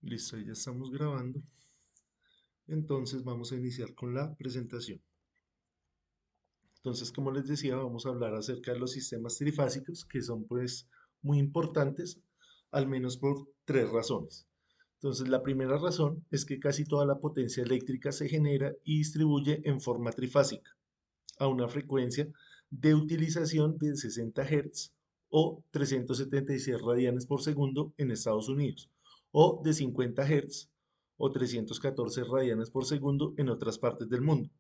Listo, ya estamos grabando. Entonces vamos a iniciar con la presentación. Entonces, como les decía, vamos a hablar acerca de los sistemas trifásicos, que son pues muy importantes, al menos por tres razones. Entonces, la primera razón es que casi toda la potencia eléctrica se genera y distribuye en forma trifásica, a una frecuencia de utilización de 60 Hz o 376 radianes por segundo en Estados Unidos, o de 50 Hz o 314 radianes por segundo en otras partes del mundo.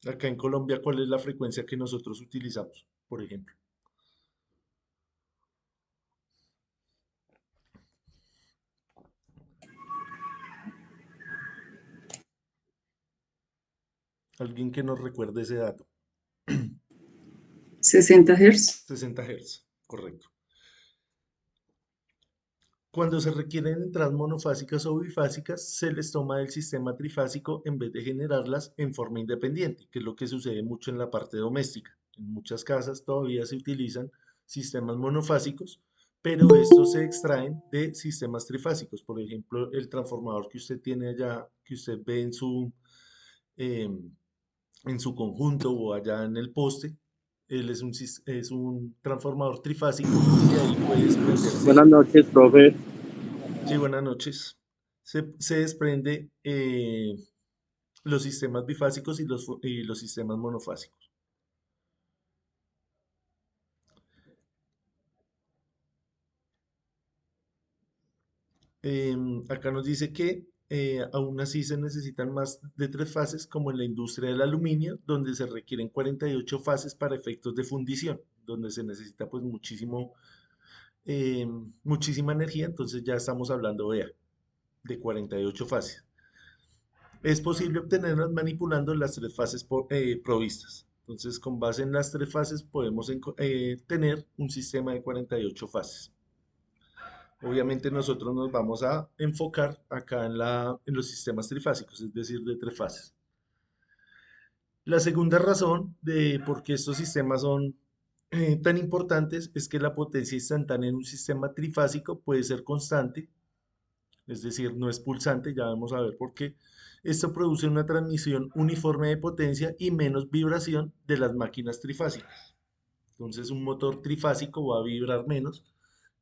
Acá en Colombia, ¿cuál es la frecuencia que nosotros utilizamos, por ejemplo? Alguien que nos recuerde ese dato. 60 Hz. 60 Hz, correcto. Cuando se requieren entradas monofásicas o bifásicas, se les toma del sistema trifásico en vez de generarlas en forma independiente, que es lo que sucede mucho en la parte doméstica. En muchas casas todavía se utilizan sistemas monofásicos, pero estos se extraen de sistemas trifásicos. Por ejemplo, el transformador que usted tiene allá, que usted ve em, en su conjunto o allá en el poste, él es un transformador trifásico y de ahí puede desprenderse. Buenas noches, profe. Sí, buenas noches. Se desprende los sistemas bifásicos y los sistemas monofásicos. Acá nos dice que aún así se necesitan más de tres fases, como en la industria del aluminio, donde se requieren 48 fases para efectos de fundición, donde se necesita pues muchísima energía, entonces ya estamos hablando, vea, de 48 fases. Es posible obtenerlas manipulando las tres fases provistas. Entonces, con base en las tres fases, podemos tener un sistema de 48 fases. Obviamente, nosotros nos vamos a enfocar acá en los sistemas trifásicos, es decir, de tres fases. La segunda razón de por qué estos sistemas son tan importantes es que la potencia instantánea en un sistema trifásico puede ser constante, es decir, no es pulsante, ya vamos a ver por qué. Esto produce una transmisión uniforme de potencia y menos vibración de las máquinas trifásicas. Entonces, un motor trifásico va a vibrar menos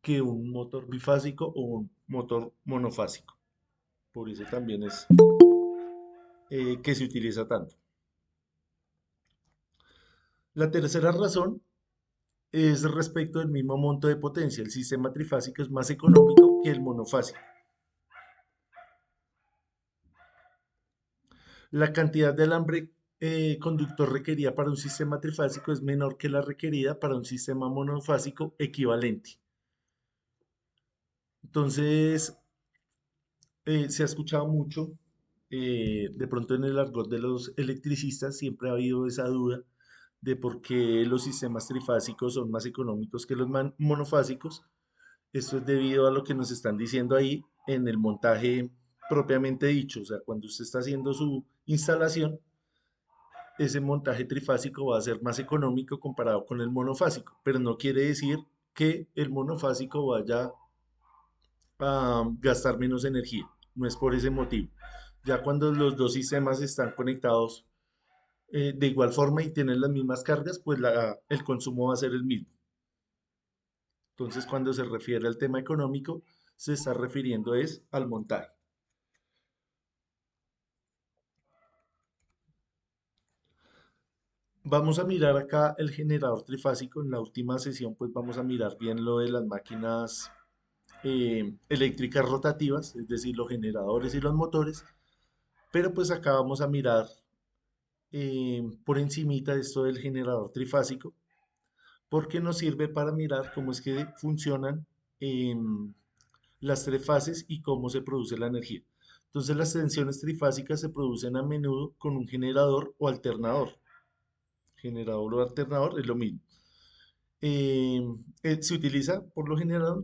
que un motor bifásico o un motor monofásico. Por eso también es que se utiliza tanto. La tercera razón es respecto del mismo monto de potencia. El sistema trifásico es más económico que el monofásico. La cantidad de alambre conductor requerida para un sistema trifásico es menor que la requerida para un sistema monofásico equivalente. Entonces, se ha escuchado mucho, de pronto en el argot de los electricistas siempre ha habido esa duda de por qué los sistemas trifásicos son más económicos que los monofásicos. Esto es debido a lo que nos están diciendo ahí en el montaje propiamente dicho. O sea, cuando usted está haciendo su instalación, ese montaje trifásico va a ser más económico comparado con el monofásico, pero no quiere decir que el monofásico vaya a gastar menos energía, no es por ese motivo. Ya cuando los dos sistemas están conectados de igual forma y tienen las mismas cargas, pues el consumo va a ser el mismo. Entonces, cuando se refiere al tema económico, se está refiriendo es al montaje. Vamos a mirar acá el generador trifásico. En la última sesión, pues vamos a mirar bien lo de las máquinas eléctricas rotativas, es decir, los generadores y los motores. Pero pues acá vamos a mirar por encimita esto del generador trifásico, porque nos sirve para mirar cómo es que funcionan em, las tres fases y cómo se produce la energía. Entonces las tensiones trifásicas se producen a menudo con un generador o alternador. Generador o alternador es lo mismo. Eh, Se utiliza por lo general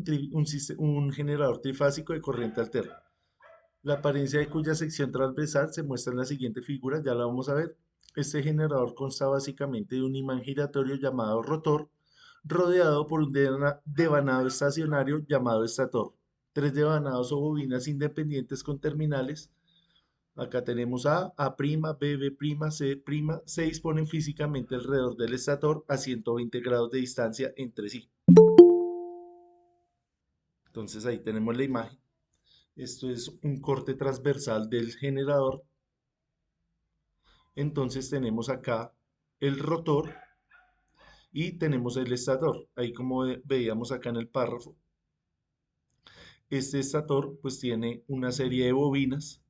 un generador trifásico de corriente alterna. La apariencia de cuya sección transversal se muestra en la siguiente figura, ya la vamos a ver. Este generador consta básicamente de un imán giratorio llamado rotor, rodeado por un devanado estacionario llamado estator. tres devanados o bobinas independientes con terminales. Acá tenemos A', B, B', C', se disponen físicamente alrededor del estator a 120 grados de distancia entre sí. Entonces ahí tenemos la imagen. Esto es un corte transversal del generador. Entonces tenemos acá el rotor y tenemos el estator. Ahí como veíamos acá en el párrafo, este estator pues tiene una serie de bobinas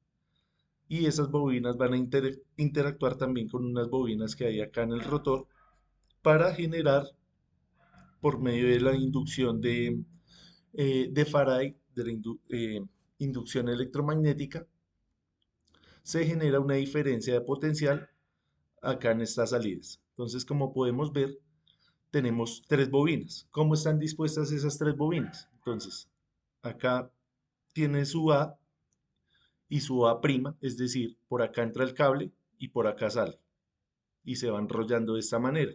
y esas bobinas van a interactuar también con unas bobinas que hay acá en el rotor para generar por medio de la inducción de Faraday, de la inducción electromagnética, se genera una diferencia de potencial acá en estas salidas. Entonces, como podemos ver, tenemos tres bobinas. ¿Cómo están dispuestas esas tres bobinas? Entonces, acá tiene su A y su A', es decir, por acá entra el cable y por acá sale. Y se va enrollando de esta manera.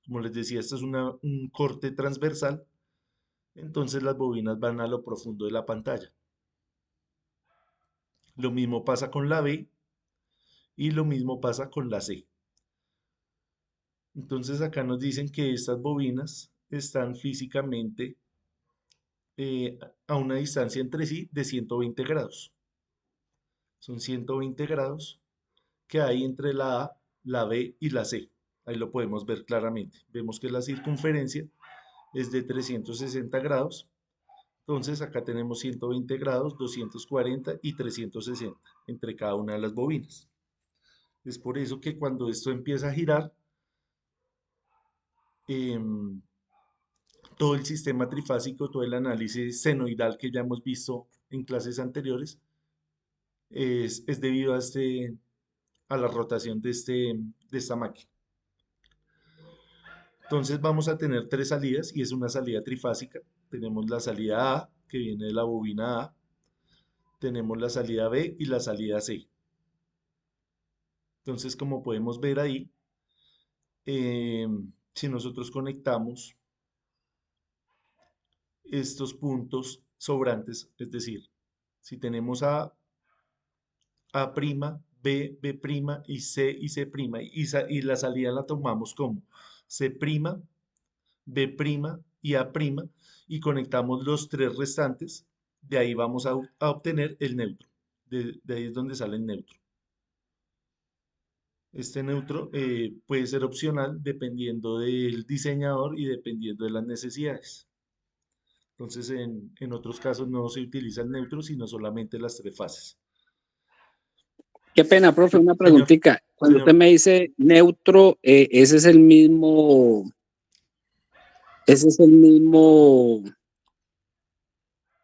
Como les decía, esto es un corte transversal, entonces las bobinas van a lo profundo de la pantalla. Lo mismo pasa con la B y lo mismo pasa con la C. Entonces acá nos dicen que estas bobinas están físicamente a una distancia entre sí de 120 grados. Son 120 grados que hay entre la A, la B y la C. Ahí lo podemos ver claramente. Vemos que la circunferencia es de 360 grados. Entonces acá tenemos 120 grados, 240 y 360 entre cada una de las bobinas. Es por eso que cuando esto empieza a girar, em, todo el sistema trifásico, todo el análisis senoidal que ya hemos visto en clases anteriores, es debido a la rotación de esta máquina. Entonces vamos a tener tres salidas y es una salida trifásica. Tenemos la salida A, que viene de la bobina A, tenemos la salida B y la salida C. Entonces, como podemos ver ahí, eh, si nosotros conectamos estos puntos sobrantes, es decir, si tenemos A', B, B' y C' y la salida la tomamos como C', B' y A' y conectamos los tres restantes, de ahí vamos a obtener el neutro. De ahí es donde sale el neutro. Este neutro puede ser opcional dependiendo del diseñador y dependiendo de las necesidades. Entonces, en otros casos no se utiliza el neutro, sino solamente las tres fases. Qué pena, profe, una Señor, preguntita. Cuando usted señor, me dice neutro, ese es el mismo,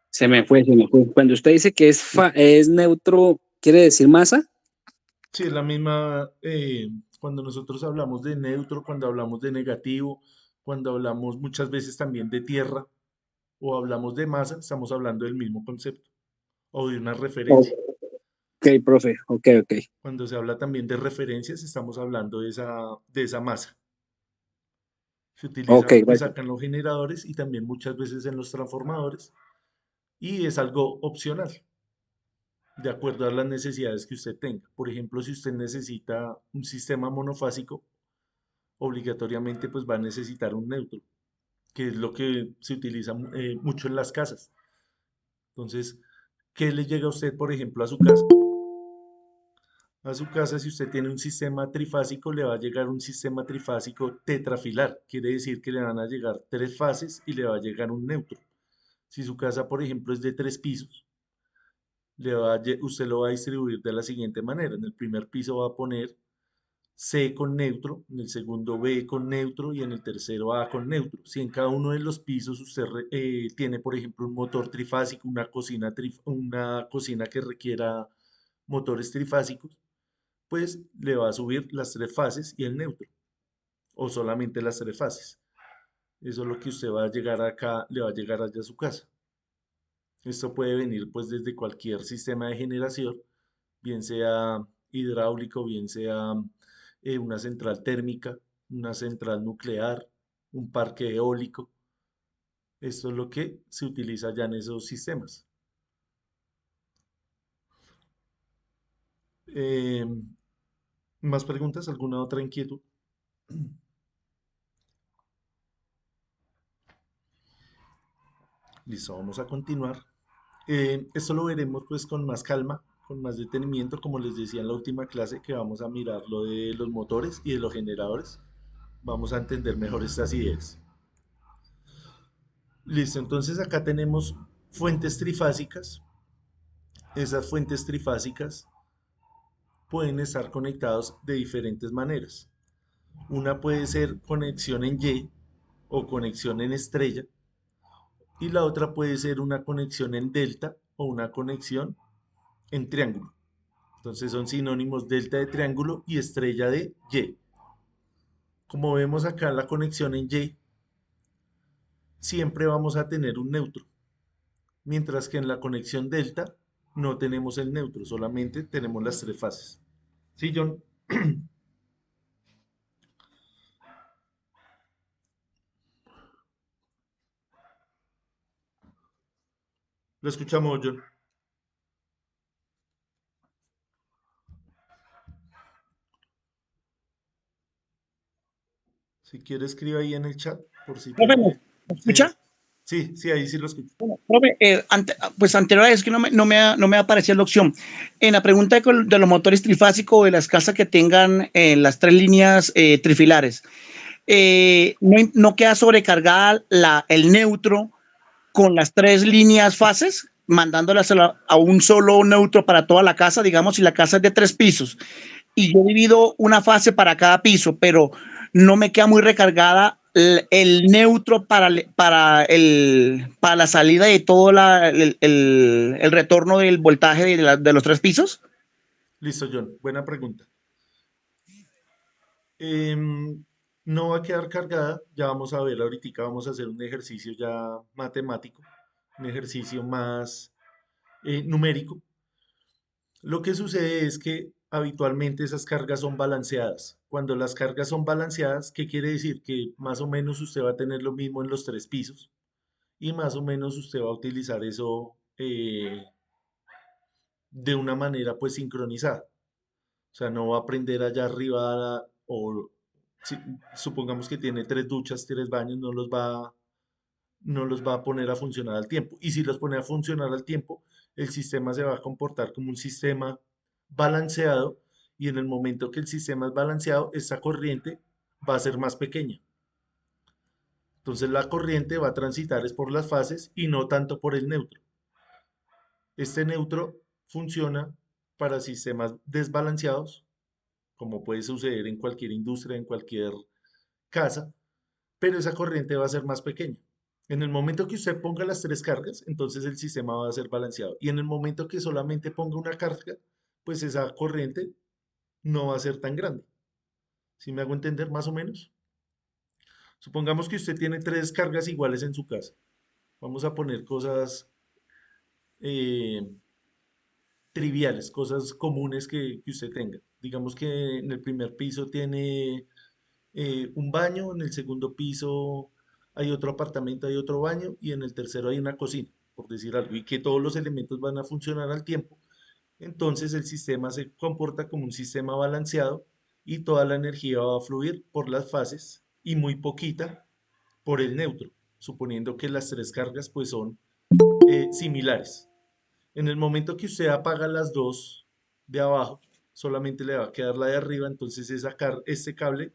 se me fue. Cuando usted dice que es neutro, ¿quiere decir masa? sí, es la misma, cuando nosotros hablamos de neutro, cuando hablamos de negativo, cuando hablamos muchas veces también de tierra o hablamos de masa, estamos hablando del mismo concepto o de una referencia. Ok, profe, ok, ok. Cuando se habla también de referencias, estamos hablando de esa masa. Se Ok, utiliza pues gracias. acá en los generadores y también muchas veces en los transformadores y es algo opcional, de acuerdo a las necesidades que usted tenga. Por ejemplo, si usted necesita un sistema monofásico, obligatoriamente pues va a necesitar un neutro, que es lo que se utiliza mucho en las casas. Entonces, ¿qué le llega a usted, por ejemplo, a su casa? A su casa, si usted tiene un sistema trifásico, le va a llegar un sistema trifásico tetrafilar. Quiere decir que le van a llegar tres fases y le va a llegar un neutro. Si su casa, por ejemplo, es de tres pisos, usted lo va a distribuir de la siguiente manera. En el primer piso va a poner C con neutro, en el segundo B con neutro y en el tercero A con neutro. Si en cada uno de los pisos usted tiene, por ejemplo, un motor trifásico, una cocina que requiera motores trifásicos, pues le va a subir las tres fases y el neutro, o solamente las tres fases. Eso es lo que usted va a llegar acá, le va a llegar allá a su casa. Esto puede venir pues desde cualquier sistema de generación, bien sea hidráulico, bien sea una central térmica, una central nuclear, un parque eólico. Esto es lo que se utiliza ya en esos sistemas. Eh, ¿Más preguntas? ¿Alguna otra inquietud? Listo, vamos a continuar. Esto lo veremos pues con más calma, con más detenimiento, como les decía en la última clase, que vamos a mirar lo de los motores y de los generadores. Vamos a entender mejor estas ideas. Listo, entonces acá tenemos fuentes trifásicas. Esas fuentes trifásicas pueden estar conectados de diferentes maneras. Una puede ser conexión en Y o conexión en estrella y la otra puede ser una conexión en delta o una conexión en triángulo. Entonces son sinónimos delta de triángulo y estrella de Y. Como vemos acá la conexión en Y, siempre vamos a tener un neutro, mientras que en la conexión delta no tenemos el neutro, solamente tenemos las tres fases. ¿Sí, John? Lo escuchamos, John. Si quiere, escribe ahí en el chat, por si Profe, puede. ¿me escucha? Sí, sí, ahí sí lo escucho. Bueno, profe, pues anterior a eso que no me aparecía la opción. En la pregunta de los motores trifásicos o de las casas que tengan las tres líneas trifilares, no queda sobrecargada el neutro con las tres líneas fases, mandándolas a un solo neutro para toda la casa, digamos, si la casa es de 3 pisos y yo divido una fase para cada piso, pero no me queda muy recargada el neutro para la salida de todo el retorno del voltaje de los 3 pisos. Listo, John. Buena pregunta. Em, no va a quedar cargada. Ya vamos a ver ahorita, vamos a hacer un ejercicio ya matemático, un ejercicio más numérico. Lo que sucede es que habitualmente esas cargas son balanceadas. Cuando las cargas son balanceadas, ¿qué quiere decir? Que más o menos usted va a tener lo mismo en los 3 pisos y más o menos usted va a utilizar eso de una manera pues sincronizada. O sea, no va a prender allá arriba o si- supongamos que tiene 3 duchas, 3 baños, no los va a poner a funcionar al tiempo. Y si los pone a funcionar al tiempo, el sistema se va a comportar como un sistema balanceado y en el momento que el sistema es balanceado, esta corriente va a ser más pequeña. Entonces la corriente va a transitar es por las fases y no tanto por el neutro. Este neutro funciona para sistemas desbalanceados, como puede suceder en cualquier industria, en cualquier casa, pero esa corriente va a ser más pequeña. En el momento que usted ponga las tres cargas, entonces el sistema va a ser balanceado. Y en el momento que solamente ponga una carga, pues esa corriente no va a ser tan grande. ¿Sí me hago entender más o menos? Supongamos que usted tiene tres cargas iguales en su casa. Vamos a poner cosas eh, triviales, cosas comunes que usted tenga. Digamos que en el primer piso tiene un baño, en el segundo piso hay otro apartamento, hay otro baño y en el tercero hay una cocina, por decir algo, y que todos los elementos van a funcionar al tiempo. Entonces el sistema se comporta como un sistema balanceado y toda la energía va a fluir por las fases y muy poquita por el neutro, suponiendo que las tres cargas pues son similares. En el momento que usted apaga las dos de abajo, solamente le va a quedar la de arriba, entonces este cable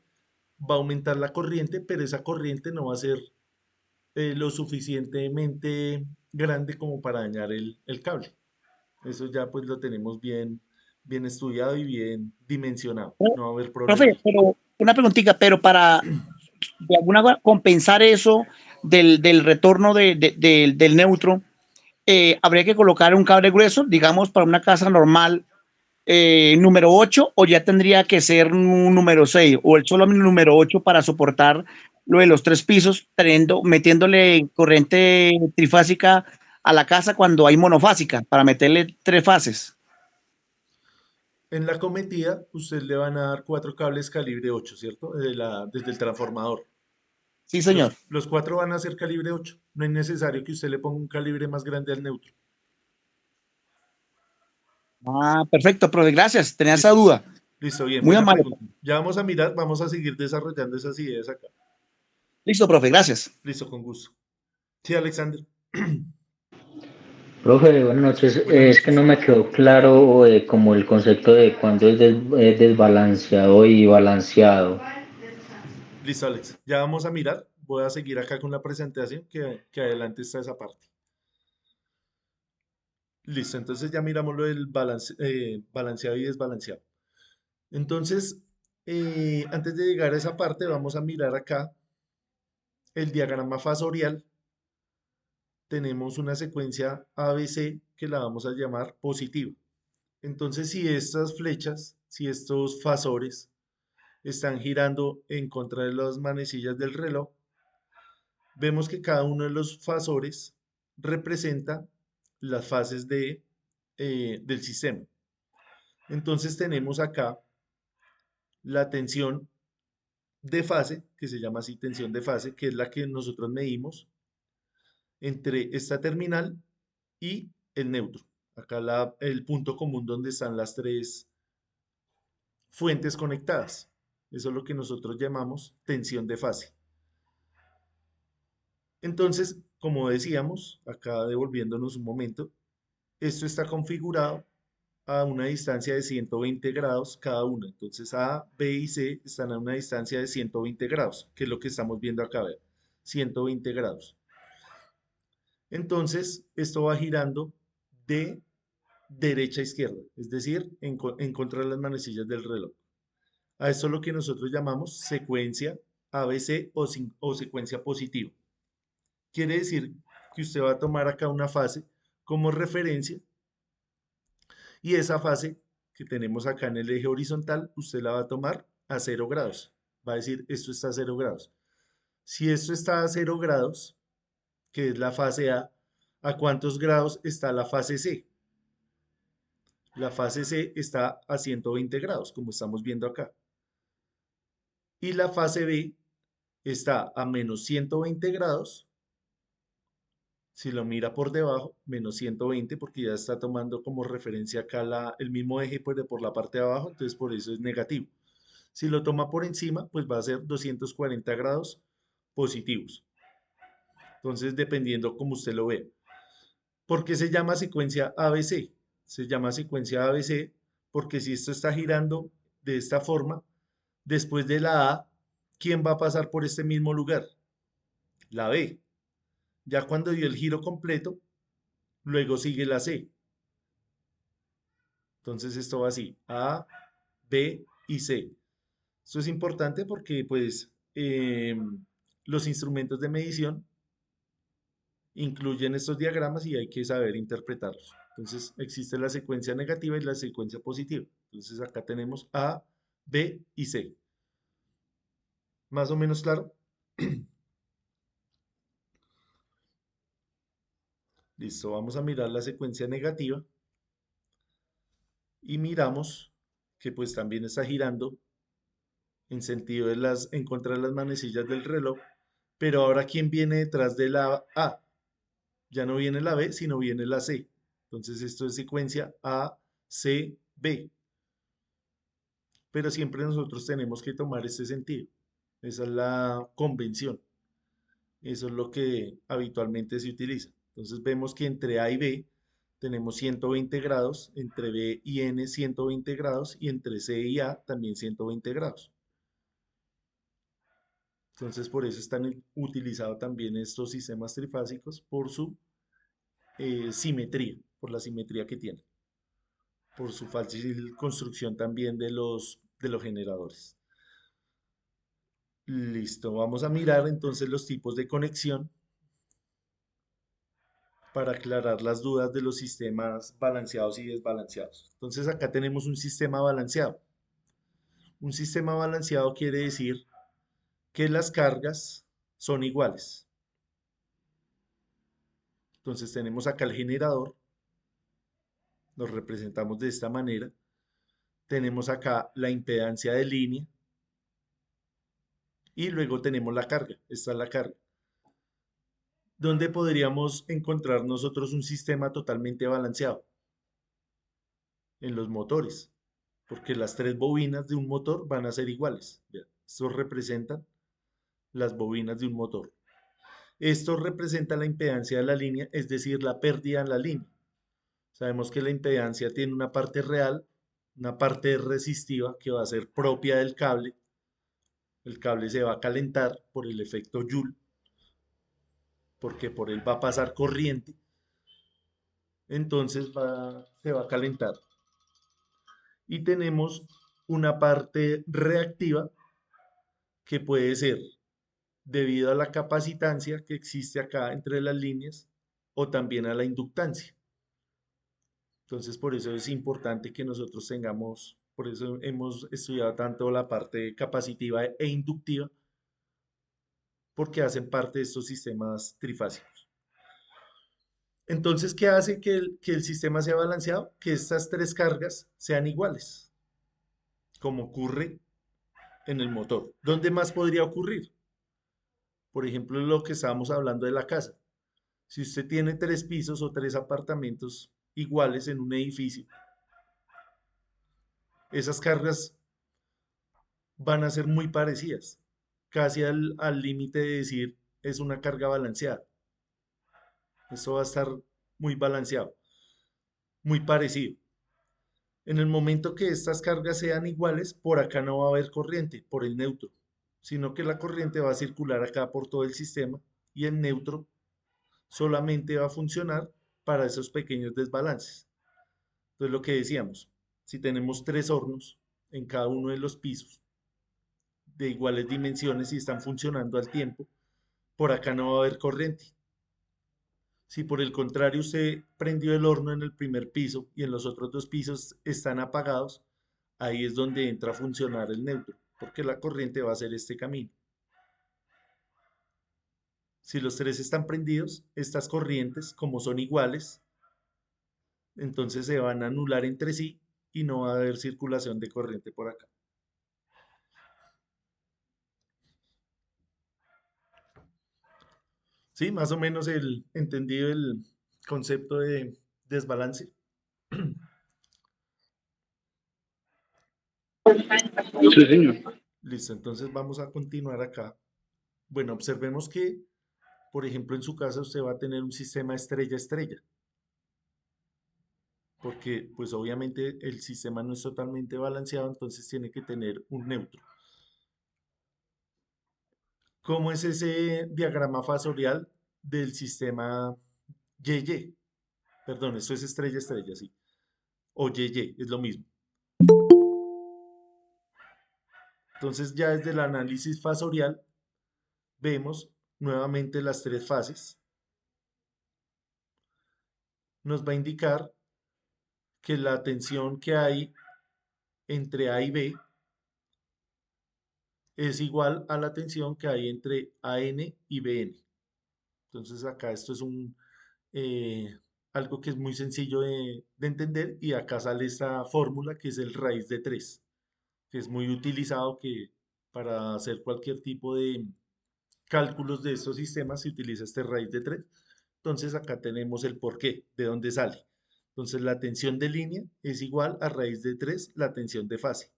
va a aumentar la corriente, pero esa corriente no va a ser lo suficientemente grande como para dañar el cable. Eso ya pues lo tenemos bien estudiado y bien dimensionado. No va a haber problema Profe, ahí. pero una preguntita, pero para de alguna manera compensar eso del retorno del neutro, habría que colocar un cable grueso, digamos, para una casa normal, número 8 o ya tendría que ser un número 6 o el solo número 8 para soportar lo de los 3 pisos, metiéndole corriente trifásica a la casa cuando hay monofásica, para meterle 3 fases. En la cometida, usted le van a dar 4 cables calibre 8, ¿cierto? Desde el transformador. Sí, señor. Los cuatro van a ser calibre 8. No es necesario que usted le ponga un calibre más grande al neutro. Ah, perfecto, profe, gracias. Tenía esa Listo. duda. Listo, bien, Muy buena amable. pregunta. Ya vamos a mirar, vamos a seguir desarrollando esas ideas acá. Listo, profe, gracias. Listo, con gusto. Sí, Alexander. Profe, buenas noches. Buenas Es que no noches. me quedó claro como el concepto de cuándo es desbalanceado y balanceado. Listo, Alex. Ya vamos a mirar. Voy a seguir acá con la presentación, que adelante está esa parte. Listo, entonces ya miramos lo del balanceado y desbalanceado. Entonces, antes de llegar a esa parte, vamos a mirar acá el diagrama fasorial. Tenemos una secuencia ABC que la vamos a llamar positiva. Entonces, si estas flechas, si estos fasores están girando en contra de las manecillas del reloj, vemos que cada uno de los fasores representa las fases del sistema. Entonces tenemos acá la tensión de fase, que se llama así tensión de fase, que es la que nosotros medimos entre esta terminal y el neutro. Acá el punto común donde están las tres fuentes conectadas. Eso es lo que nosotros llamamos tensión de fase. Entonces, como decíamos, acá devolviéndonos un momento, esto está configurado a una distancia de 120 grados cada una. Entonces A, B y C están a una distancia de 120 grados, que es lo que estamos viendo acá, vean, 120 grados. Entonces, esto va girando de derecha a izquierda, es decir, en contra de las manecillas del reloj. A esto es lo que nosotros llamamos secuencia ABC o secuencia positiva. Quiere decir que usted va a tomar acá una fase como referencia y esa fase que tenemos acá en el eje horizontal, usted la va a tomar a 0 grados. Va a decir, esto está a 0 grados. Si esto está a 0 grados, que es la fase ¿a cuántos grados está la fase C? La fase C está a 120 grados, como estamos viendo acá. Y la fase B está a menos 120 grados. Si lo mira por debajo, menos 120, porque ya está tomando como referencia acá el mismo eje pues, por la parte de abajo, entonces por eso es negativo. Si lo toma por encima, pues va a ser 240 grados positivos. Entonces, dependiendo como usted lo vea. ¿Por qué se llama secuencia ABC? Se llama secuencia ABC porque si esto está girando de esta forma, después de la A, ¿quién va a pasar por este mismo lugar? La B. Ya cuando dio el giro completo, luego sigue la C. Entonces esto va así, A, B y C. Esto es importante porque pues los instrumentos de medición incluyen estos diagramas y hay que saber interpretarlos. Entonces existe la secuencia negativa y la secuencia positiva. Entonces acá tenemos A, B y C. ¿Más o menos claro? Listo, vamos a mirar la secuencia negativa y miramos que pues también está girando en sentido en contra de las manecillas del reloj, pero ahora ¿quién viene detrás de la A? Ya no viene la B, sino viene la C. Entonces esto es secuencia A, C, B. Pero siempre nosotros tenemos que tomar este sentido. Esa es la convención. Eso es lo que habitualmente se utiliza. Entonces vemos que entre A y B tenemos 120 grados, entre B y N 120 grados y entre C y A también 120 grados. Entonces por eso están utilizados también estos sistemas trifásicos por su simetría, por la simetría que tienen, por su fácil construcción también de los generadores. Listo, vamos a mirar entonces los tipos de conexión para aclarar las dudas de los sistemas balanceados y desbalanceados. Entonces acá tenemos un sistema balanceado. Un sistema balanceado quiere decir que las cargas son iguales. Entonces tenemos acá el generador, lo representamos de esta manera. Tenemos acá la impedancia de línea. Y luego tenemos la carga, esta es la carga. ¿Dónde podríamos encontrar nosotros un sistema totalmente balanceado? En los motores, porque las tres bobinas de un motor van a ser iguales. Estos representan las bobinas de un motor. Esto representa la impedancia de la línea, es decir, la pérdida en la línea. Sabemos que la impedancia tiene una parte real, una parte resistiva que va a ser propia del cable. El cable se va a calentar por el efecto Joule, porque por él va a pasar corriente, entonces se va a calentar. Y tenemos una parte reactiva que puede ser debido a la capacitancia que existe acá entre las líneas o también a la inductancia. Entonces, por eso es importante que nosotros tengamos, por eso hemos estudiado tanto la parte capacitiva e inductiva, porque hacen parte de estos sistemas trifásicos. Entonces, ¿qué hace que el sistema sea balanceado? Que estas tres cargas sean iguales, como ocurre en el motor. ¿Dónde más podría ocurrir? Por ejemplo, lo que estábamos hablando de la casa. Si usted tiene tres pisos o tres apartamentos iguales en un edificio, esas cargas van a ser muy parecidas, casi al límite de decir es una carga balanceada. Eso va a estar muy balanceado, muy parecido. En el momento que estas cargas sean iguales, por acá no va a haber corriente, por el neutro, sino que la corriente va a circular acá por todo el sistema y el neutro solamente va a funcionar para esos pequeños desbalances. Entonces, lo que decíamos, si tenemos tres hornos en cada uno de los pisos de iguales dimensiones y están funcionando al tiempo, por acá no va a haber corriente. Si por el contrario usted prendió el horno en el primer piso y en los otros dos pisos están apagados, ahí es donde entra a funcionar el neutro, porque la corriente va a hacer este camino. Si los tres están prendidos, estas corrientes, como son iguales, entonces se van a anular entre sí y no va a haber circulación de corriente por acá. Sí, más o menos entendido el concepto de desbalance. Sí, señor. Listo, entonces vamos a continuar acá. Bueno, observemos que, por ejemplo, en su casa usted va a tener un sistema estrella-estrella, porque pues obviamente el sistema no es totalmente balanceado, entonces tiene que tener un neutro. ¿Cómo es ese diagrama fasorial del sistema YY? Perdón, esto es estrella-estrella, sí. O YY, es lo mismo. Entonces ya desde el análisis fasorial vemos nuevamente las tres fases. Nos va a indicar que la tensión que hay entre A y B es igual a la tensión que hay entre AN y BN. Entonces acá esto es eh, algo que es muy sencillo de entender y acá sale esta fórmula que es el raíz de 3, que es muy utilizado para hacer cualquier tipo de cálculos de estos sistemas se utiliza este raíz de 3. Entonces acá tenemos el porqué, de dónde sale. Entonces la tensión de línea es igual a raíz de 3 la tensión de fase.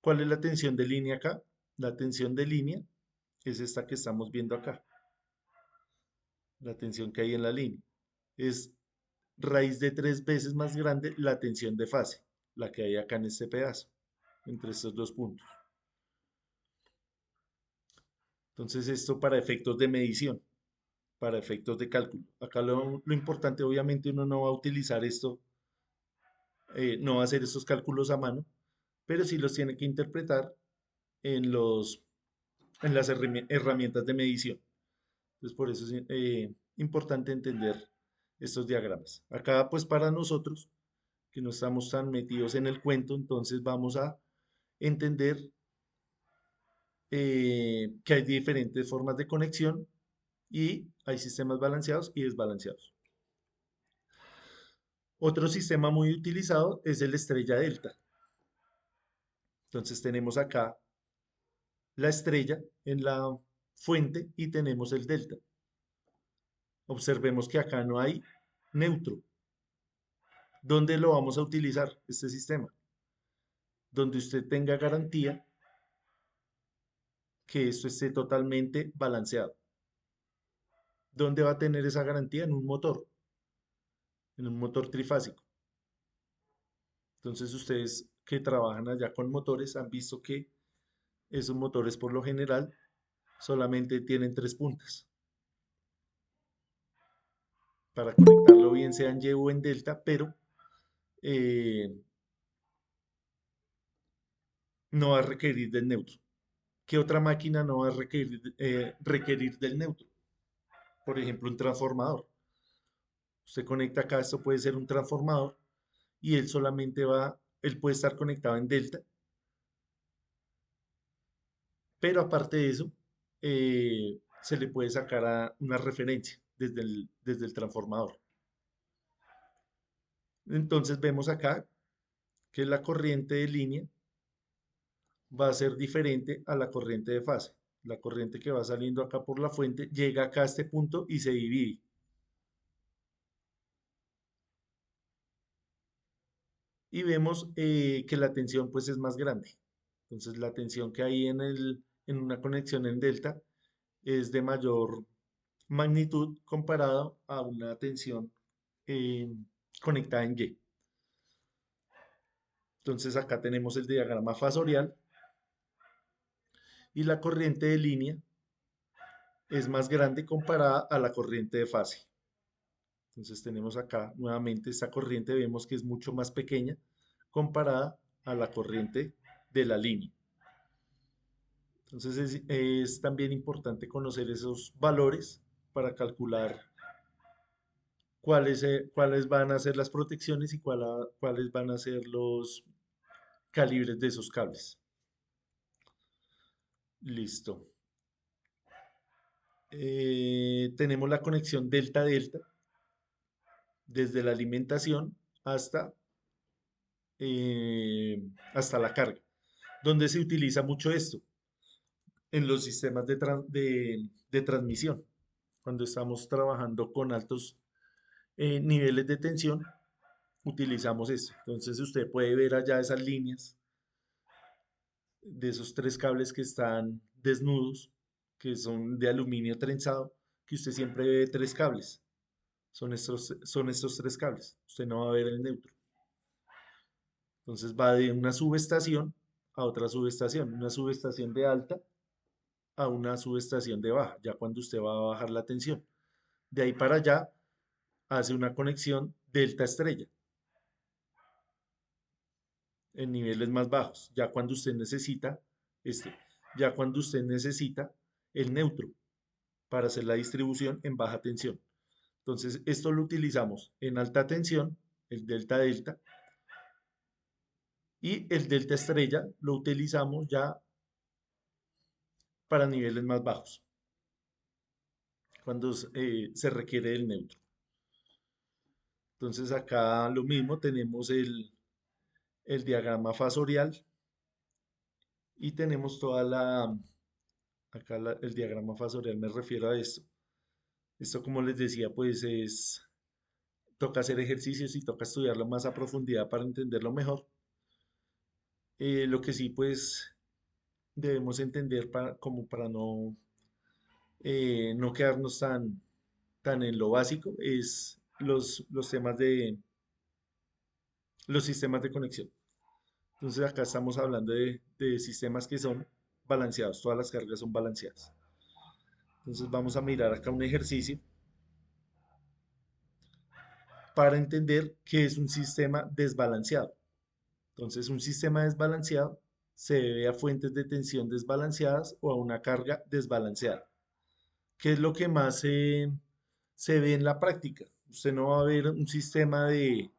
¿Cuál es la tensión de línea acá? La tensión de línea es esta que estamos viendo acá. La tensión que hay en la línea. Es raíz de 3 veces más grande la tensión de fase, la que hay acá en este pedazo, entre estos dos puntos. Entonces esto para efectos de medición, para efectos de cálculo. Acá lo importante, obviamente uno no va a utilizar esto, no va a hacer estos cálculos a mano, pero sí los tiene que interpretar en en las herramientas de medición. Entonces, por eso es importante entender estos diagramas. Acá, pues para nosotros, que no estamos tan metidos en el cuento, entonces vamos a entender que hay diferentes formas de conexión y hay sistemas balanceados y desbalanceados. Otro sistema muy utilizado es el estrella delta. Entonces tenemos acá la estrella en la fuente y tenemos el delta. Observemos que acá no hay neutro. ¿Dónde lo vamos a utilizar este sistema? Donde usted tenga garantía que esto esté totalmente balanceado. ¿Dónde va a tener esa garantía? En un motor trifásico. Entonces ustedes que trabajan allá con motores han visto que esos motores por lo general solamente tienen 3 puntas. Para conectarlo bien sea en Y o en delta, pero eh, no va a requerir del neutro. ¿Qué otra máquina no va a requerir del neutro? Por ejemplo, un transformador. Usted conecta acá, esto puede ser un transformador y él puede estar conectado en delta, pero aparte de eso, se le puede sacar una referencia desde el transformador. Entonces vemos acá que la corriente de línea va a ser diferente a la corriente de fase. La corriente que va saliendo acá por la fuente llega acá a este punto y se divide. Y vemos que la tensión pues es más grande. Entonces la tensión que hay en una conexión en delta es de mayor magnitud comparado a una tensión eh, conectada en Y. Entonces acá tenemos el diagrama fasorial y la corriente de línea es más grande comparada a la corriente de fase. Entonces tenemos acá nuevamente esta corriente, vemos que es mucho más pequeña comparada a la corriente de la línea. Entonces es también importante conocer esos valores para calcular cuáles van a ser las protecciones y cuáles van a ser los calibres de esos cables. Listo. Tenemos la conexión delta-delta desde la alimentación hasta, hasta la carga. ¿Dónde se utiliza mucho esto? En los sistemas de transmisión. Cuando estamos trabajando con altos niveles de tensión, utilizamos esto. Entonces usted puede ver allá esas líneas de esos 3 cables que están desnudos, que son de aluminio trenzado, que usted siempre ve 3 cables. Son estos 3 cables. Usted no va a ver el neutro. Entonces va de una subestación a otra subestación, una subestación de alta a una subestación de baja, ya cuando usted va a bajar la tensión. De ahí para allá hace una conexión delta estrella en niveles más bajos, ya cuando usted necesita este, ya cuando usted necesita el neutro para hacer la distribución en baja tensión. Entonces, esto lo utilizamos en alta tensión, el delta delta, y el delta estrella lo utilizamos ya para niveles más bajos, cuando se requiere el neutro. Entonces, acá lo mismo, tenemos el diagrama fasorial y tenemos acá el diagrama fasorial me refiero a esto. Esto, como les decía, pues toca hacer ejercicios y toca estudiarlo más a profundidad para entenderlo mejor. Lo que sí, pues debemos entender como para no quedarnos tan en lo básico, es los temas de los sistemas de conexión. Entonces acá estamos hablando de sistemas que son balanceados, todas las cargas son balanceadas. Entonces vamos a mirar acá un ejercicio para entender qué es un sistema desbalanceado. Entonces un sistema desbalanceado se debe a fuentes de tensión desbalanceadas o a una carga desbalanceada. ¿Qué es lo que más se ve en la práctica? Usted no va a ver un sistema de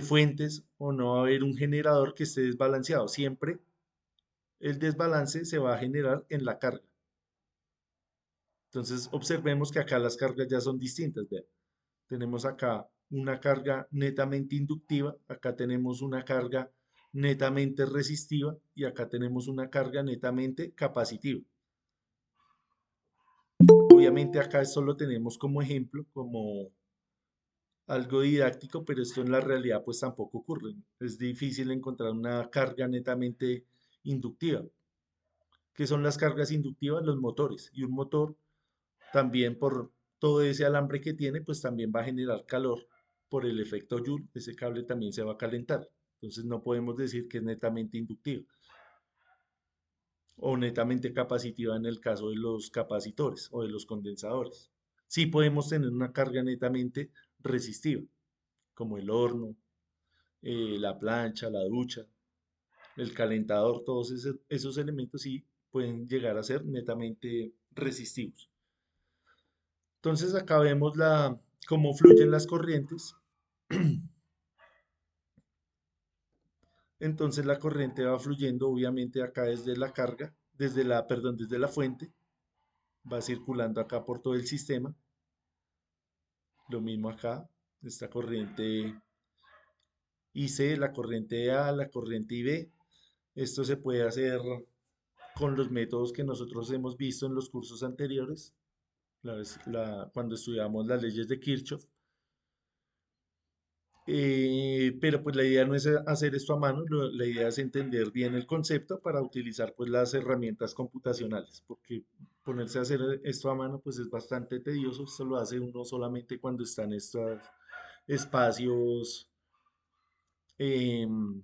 fuentes o no va a haber un generador que esté desbalanceado. Siempre el desbalance se va a generar en la carga. Entonces observemos que acá las cargas ya son distintas. Vean. Tenemos acá una carga netamente inductiva, acá tenemos una carga netamente resistiva y acá tenemos una carga netamente capacitiva. Obviamente acá solo tenemos como ejemplo, como algo didáctico, pero esto en la realidad pues tampoco ocurre. Es difícil encontrar una carga netamente inductiva. ¿Qué son las cargas inductivas? Los motores. Y un motor también por todo ese alambre que tiene, pues también va a generar calor por el efecto Joule. Ese cable también se va a calentar. Entonces no podemos decir que es netamente inductiva o netamente capacitiva en el caso de los capacitores o de los condensadores. Sí podemos tener una carga netamente resistiva, como el horno, la plancha, la ducha, el calentador, todos esos elementos sí pueden llegar a ser netamente resistivos. Entonces acá vemos cómo fluyen las corrientes. Entonces la corriente va fluyendo obviamente acá desde la carga, desde la fuente, va circulando acá por todo el sistema. Lo mismo acá, esta corriente IC, la corriente A, la corriente IB. Esto se puede hacer con los métodos que nosotros hemos visto en los cursos anteriores, cuando estudiamos las leyes de Kirchhoff. Pero pues la idea no es hacer esto a mano, la idea es entender bien el concepto para utilizar pues las herramientas computacionales, porque ponerse a hacer esto a mano pues es bastante tedioso. Esto lo hace uno solamente cuando está en estos espacios, em,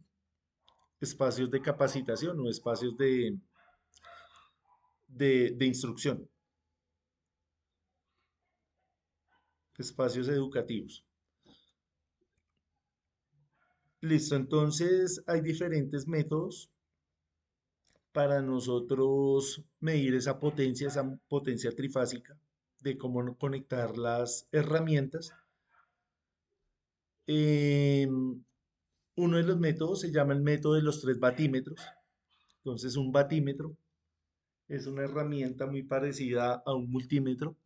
espacios de capacitación o espacios de instrucción, espacios educativos. Listo, entonces hay diferentes métodos para nosotros medir esa potencia trifásica, de cómo conectar las herramientas. Uno de los métodos se llama el método de los 3 batímetros. Entonces, un batímetro es una herramienta muy parecida a un multímetro,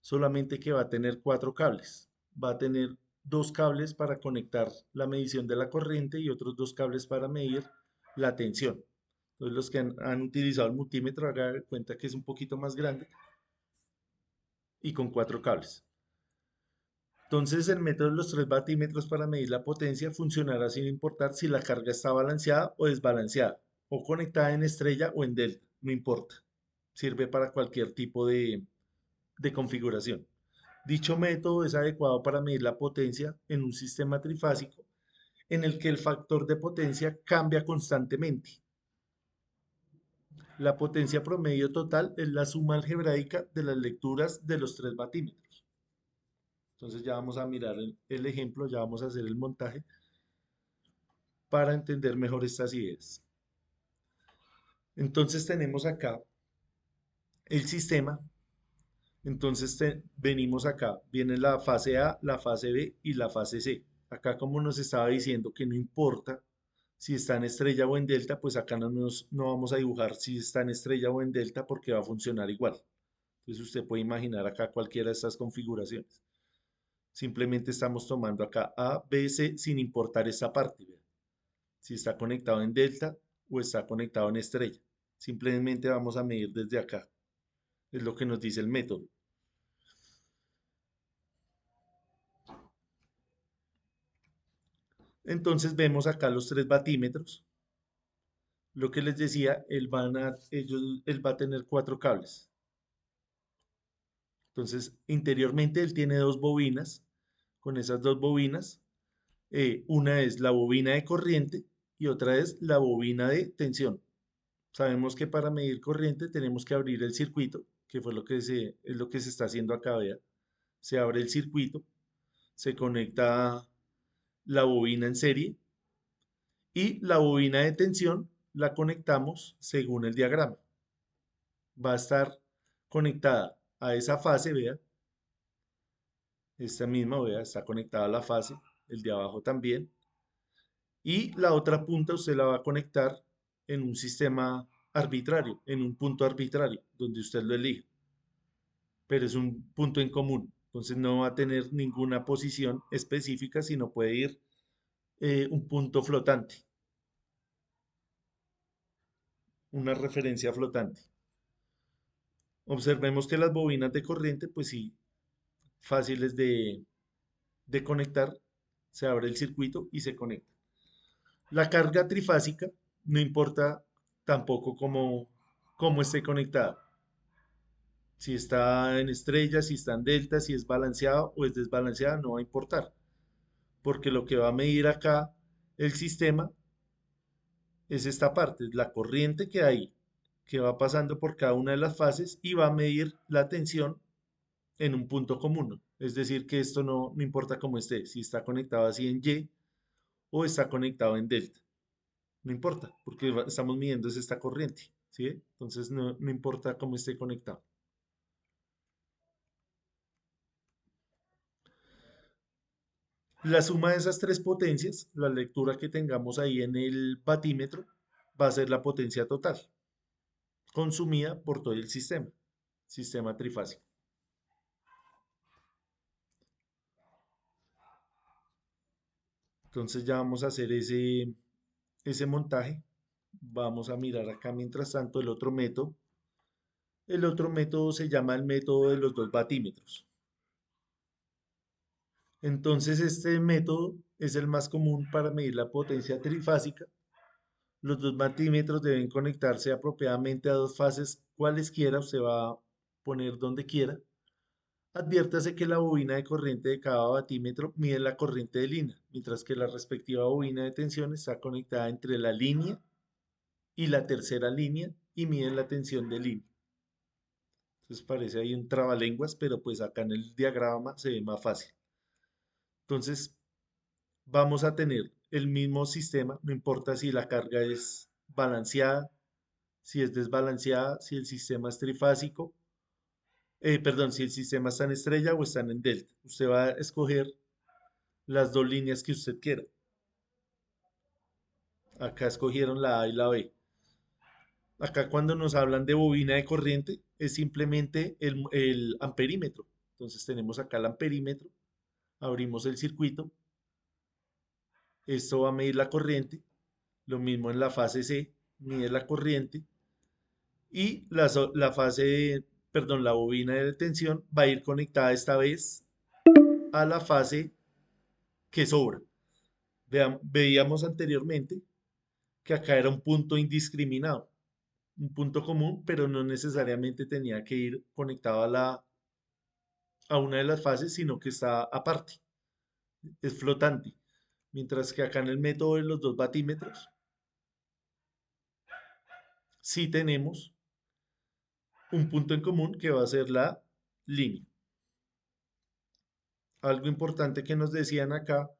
solamente que va a tener 4 cables. Va a tener 2 cables para conectar la medición de la corriente y otros 2 cables para medir la tensión. Entonces, los que han utilizado el multímetro, hagan de cuenta que es un poquito más grande y con 4 cables. Entonces, el método de los 3 batímetros para medir la potencia funcionará sin importar si la carga está balanceada o desbalanceada, o conectada en estrella o en delta, no importa. Sirve para cualquier tipo de configuración. Dicho método es adecuado para medir la potencia en un sistema trifásico en el que el factor de potencia cambia constantemente. La potencia promedio total es la suma algebraica de las lecturas de los 3 batímetros. Entonces ya vamos a mirar el ejemplo, ya vamos a hacer el montaje para entender mejor estas ideas. Entonces tenemos acá el sistema. Entonces venimos acá, viene la fase A, la fase B y la fase C. Acá como nos estaba diciendo que no importa si está en estrella o en delta, pues acá no vamos a dibujar si está en estrella o en delta porque va a funcionar igual. Entonces usted puede imaginar acá cualquiera de estas configuraciones. Simplemente estamos tomando acá A, B, C sin importar esta parte. ¿Vean? Si está conectado en delta o está conectado en estrella. Simplemente vamos a medir desde acá. Es lo que nos dice el método. Entonces vemos acá los 3 batímetros. Lo que les decía, él va a tener 4 cables. Entonces, interiormente él tiene 2 bobinas. Con esas 2 bobinas, una es la bobina de corriente y otra es la bobina de tensión. Sabemos que para medir corriente tenemos que abrir el circuito, que fue es lo que se está haciendo acá, vea. Se abre el circuito, se conecta la bobina en serie y la bobina de tensión la conectamos según el diagrama. Va a estar conectada a esa fase, vea. Esta misma, vea, está conectada a la fase, el de abajo también. Y la otra punta usted la va a conectar en un sistema arbitrario, en un punto arbitrario, donde usted lo elija. Pero es un punto en común. Entonces no va a tener ninguna posición específica, sino puede ir un punto flotante. una referencia flotante. Observemos que las bobinas de corriente, pues sí, fáciles de conectar, se abre el circuito y se conecta. La carga trifásica no importa tampoco cómo esté conectada. Si está en estrella, si está en delta, si es balanceada o es desbalanceada, no va a importar. Porque lo que va a medir acá el sistema es esta parte, es la corriente que hay, que va pasando por cada una de las fases y va a medir la tensión en un punto común. Es decir, que esto no importa cómo esté, si está conectado así en Y o está conectado en delta. No importa, porque estamos midiendo es esta corriente, ¿sí? Entonces no importa cómo esté conectado. La suma de esas tres potencias, la lectura que tengamos ahí en el batímetro, va a ser la potencia total, consumida por todo el sistema trifásico. Entonces ya vamos a hacer ese montaje. Vamos a mirar acá mientras tanto el otro método. El otro método se llama el método de los dos batímetros. Entonces este método es el más común para medir la potencia trifásica. Los dos batímetros deben conectarse apropiadamente a dos fases cualesquiera, usted va a poner donde quiera. Adviértase que la bobina de corriente de cada batímetro mide la corriente de línea, mientras que la respectiva bobina de tensión está conectada entre la línea y la tercera línea y mide la tensión de línea. Entonces parece ahí un trabalenguas, pero pues acá en el diagrama se ve más fácil. Entonces vamos a tener el mismo sistema, no importa si la carga es balanceada, si es desbalanceada, si el sistema es trifásico, perdón, si el sistema está en estrella o está en delta. Usted va a escoger las dos líneas que usted quiera. Acá escogieron la A y la B. Acá cuando nos hablan de bobina de corriente es simplemente el amperímetro. Entonces tenemos acá el amperímetro, abrimos el circuito, esto va a medir la corriente, lo mismo en la fase C, mide la corriente y la fase, perdón, la bobina de tensión va a ir conectada esta vez a la fase que sobra. Veíamos anteriormente que acá era un punto indiscriminado, un punto común, pero no necesariamente tenía que ir conectado a una de las fases, sino que está aparte, es flotante. Mientras que acá en el método de los dos batímetros, sí tenemos un punto en común que va a ser la línea. Algo importante que nos decían acá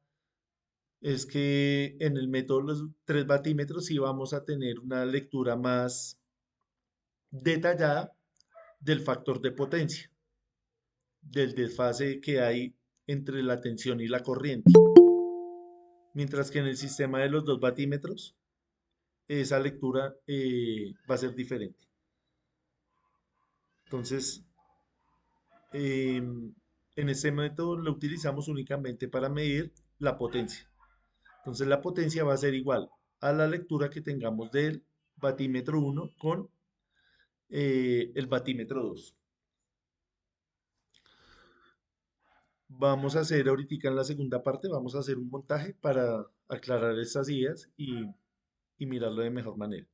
es que en el método de los tres batímetros sí vamos a tener una lectura más detallada del factor de potencia, del desfase que hay entre la tensión y la corriente. Mientras que en el sistema de los dos batímetros, esa lectura va a ser diferente. Entonces, en este método lo utilizamos únicamente para medir la potencia. Entonces, la potencia va a ser igual a la lectura que tengamos del batímetro 1 con el batímetro 2. Vamos a hacer ahorita en la segunda parte, vamos a hacer un montaje para aclarar estas ideas y mirarlo de mejor manera.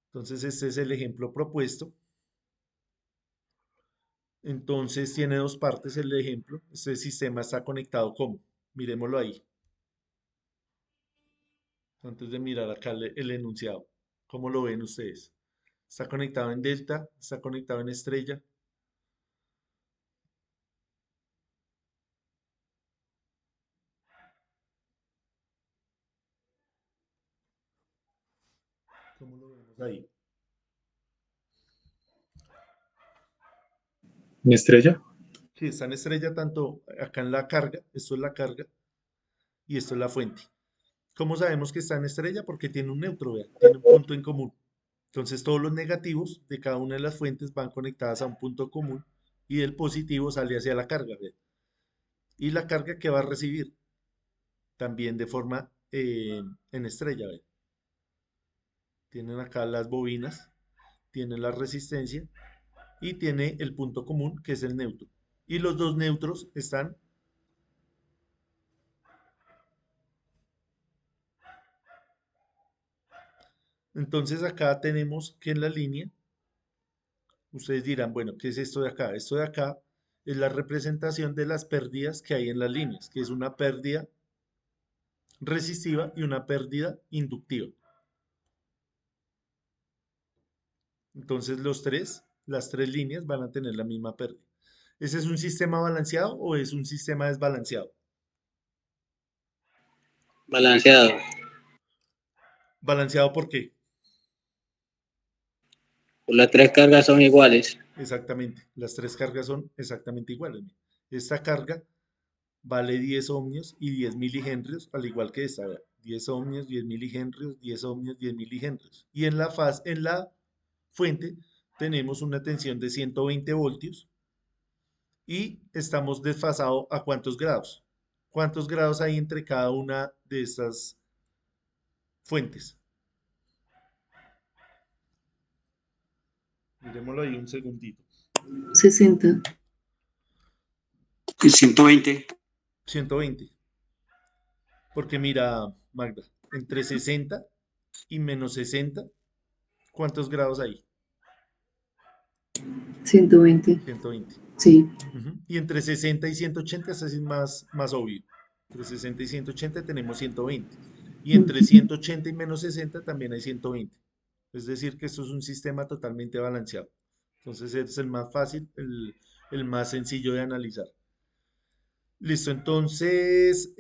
Entonces, este es el ejemplo propuesto. Entonces, tiene dos partes el ejemplo. Este sistema está conectado ¿cómo? Miremoslo ahí. Antes de mirar acá el enunciado. ¿Cómo lo ven ustedes? Está conectado en delta, está conectado en estrella. ¿Cómo lo vemos ahí? ¿Mi estrella? Sí, está en estrella tanto acá en la carga, esto es la carga y esto es la fuente. ¿Cómo sabemos que está en estrella? Porque tiene un neutro, vean, tiene un punto en común. Entonces todos los negativos de cada una de las fuentes van conectadas a un punto común y del positivo sale hacia la carga, vean. Y la carga que va a recibir también de forma en estrella, vean. Tienen acá las bobinas, tiene la resistencia y tiene el punto común que es el neutro. Y los dos neutros están entonces acá tenemos que en la línea, ustedes dirán, bueno, ¿qué es esto de acá? Esto de acá es la representación de las pérdidas que hay en las líneas, que es una pérdida resistiva y una pérdida inductiva. Entonces las tres líneas van a tener la misma pérdida. ¿Ese es un sistema balanceado o es un sistema desbalanceado? Balanceado. ¿Balanceado por qué? Las tres cargas son iguales. Exactamente, las tres cargas son exactamente iguales. Mira. Esta carga vale 10 ohmios y 10 milihenrios, al igual que esta, vea, 10 ohmios, 10 milihenrios, 10 ohmios, 10 milihenrios. Y en la fuente tenemos una tensión de 120 voltios y estamos desfasados a ¿cuántos grados? ¿Cuántos grados hay entre cada una de estas fuentes? Miremoslo ahí un segundito. 60. 120. 120. Porque mira, Magda, entre 60 y menos 60, ¿cuántos grados hay? 120. 120. Sí. Y entre 60 y 180, eso sí es más obvio. Entre 60 y 180 tenemos 120. Y entre 180 y menos 60 también hay 120. Es decir, que esto es un sistema totalmente balanceado. Entonces es el más fácil, el más sencillo de analizar. Listo, entonces,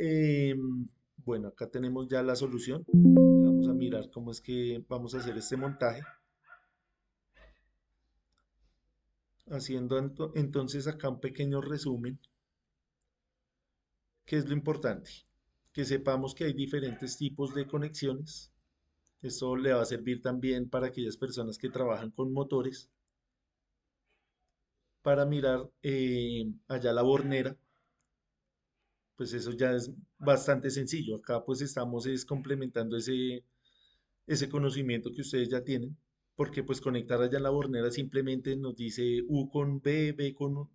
bueno, acá tenemos ya la solución. Vamos a mirar cómo es que vamos a hacer este montaje. Haciendo entonces acá un pequeño resumen. ¿Qué es lo importante? Que sepamos que hay diferentes tipos de conexiones. Esto le va a servir también para aquellas personas que trabajan con motores, para mirar allá la bornera. Pues eso ya es bastante sencillo. Acá pues estamos complementando ese conocimiento que ustedes ya tienen, porque pues conectar allá en la bornera simplemente nos dice U con B, B con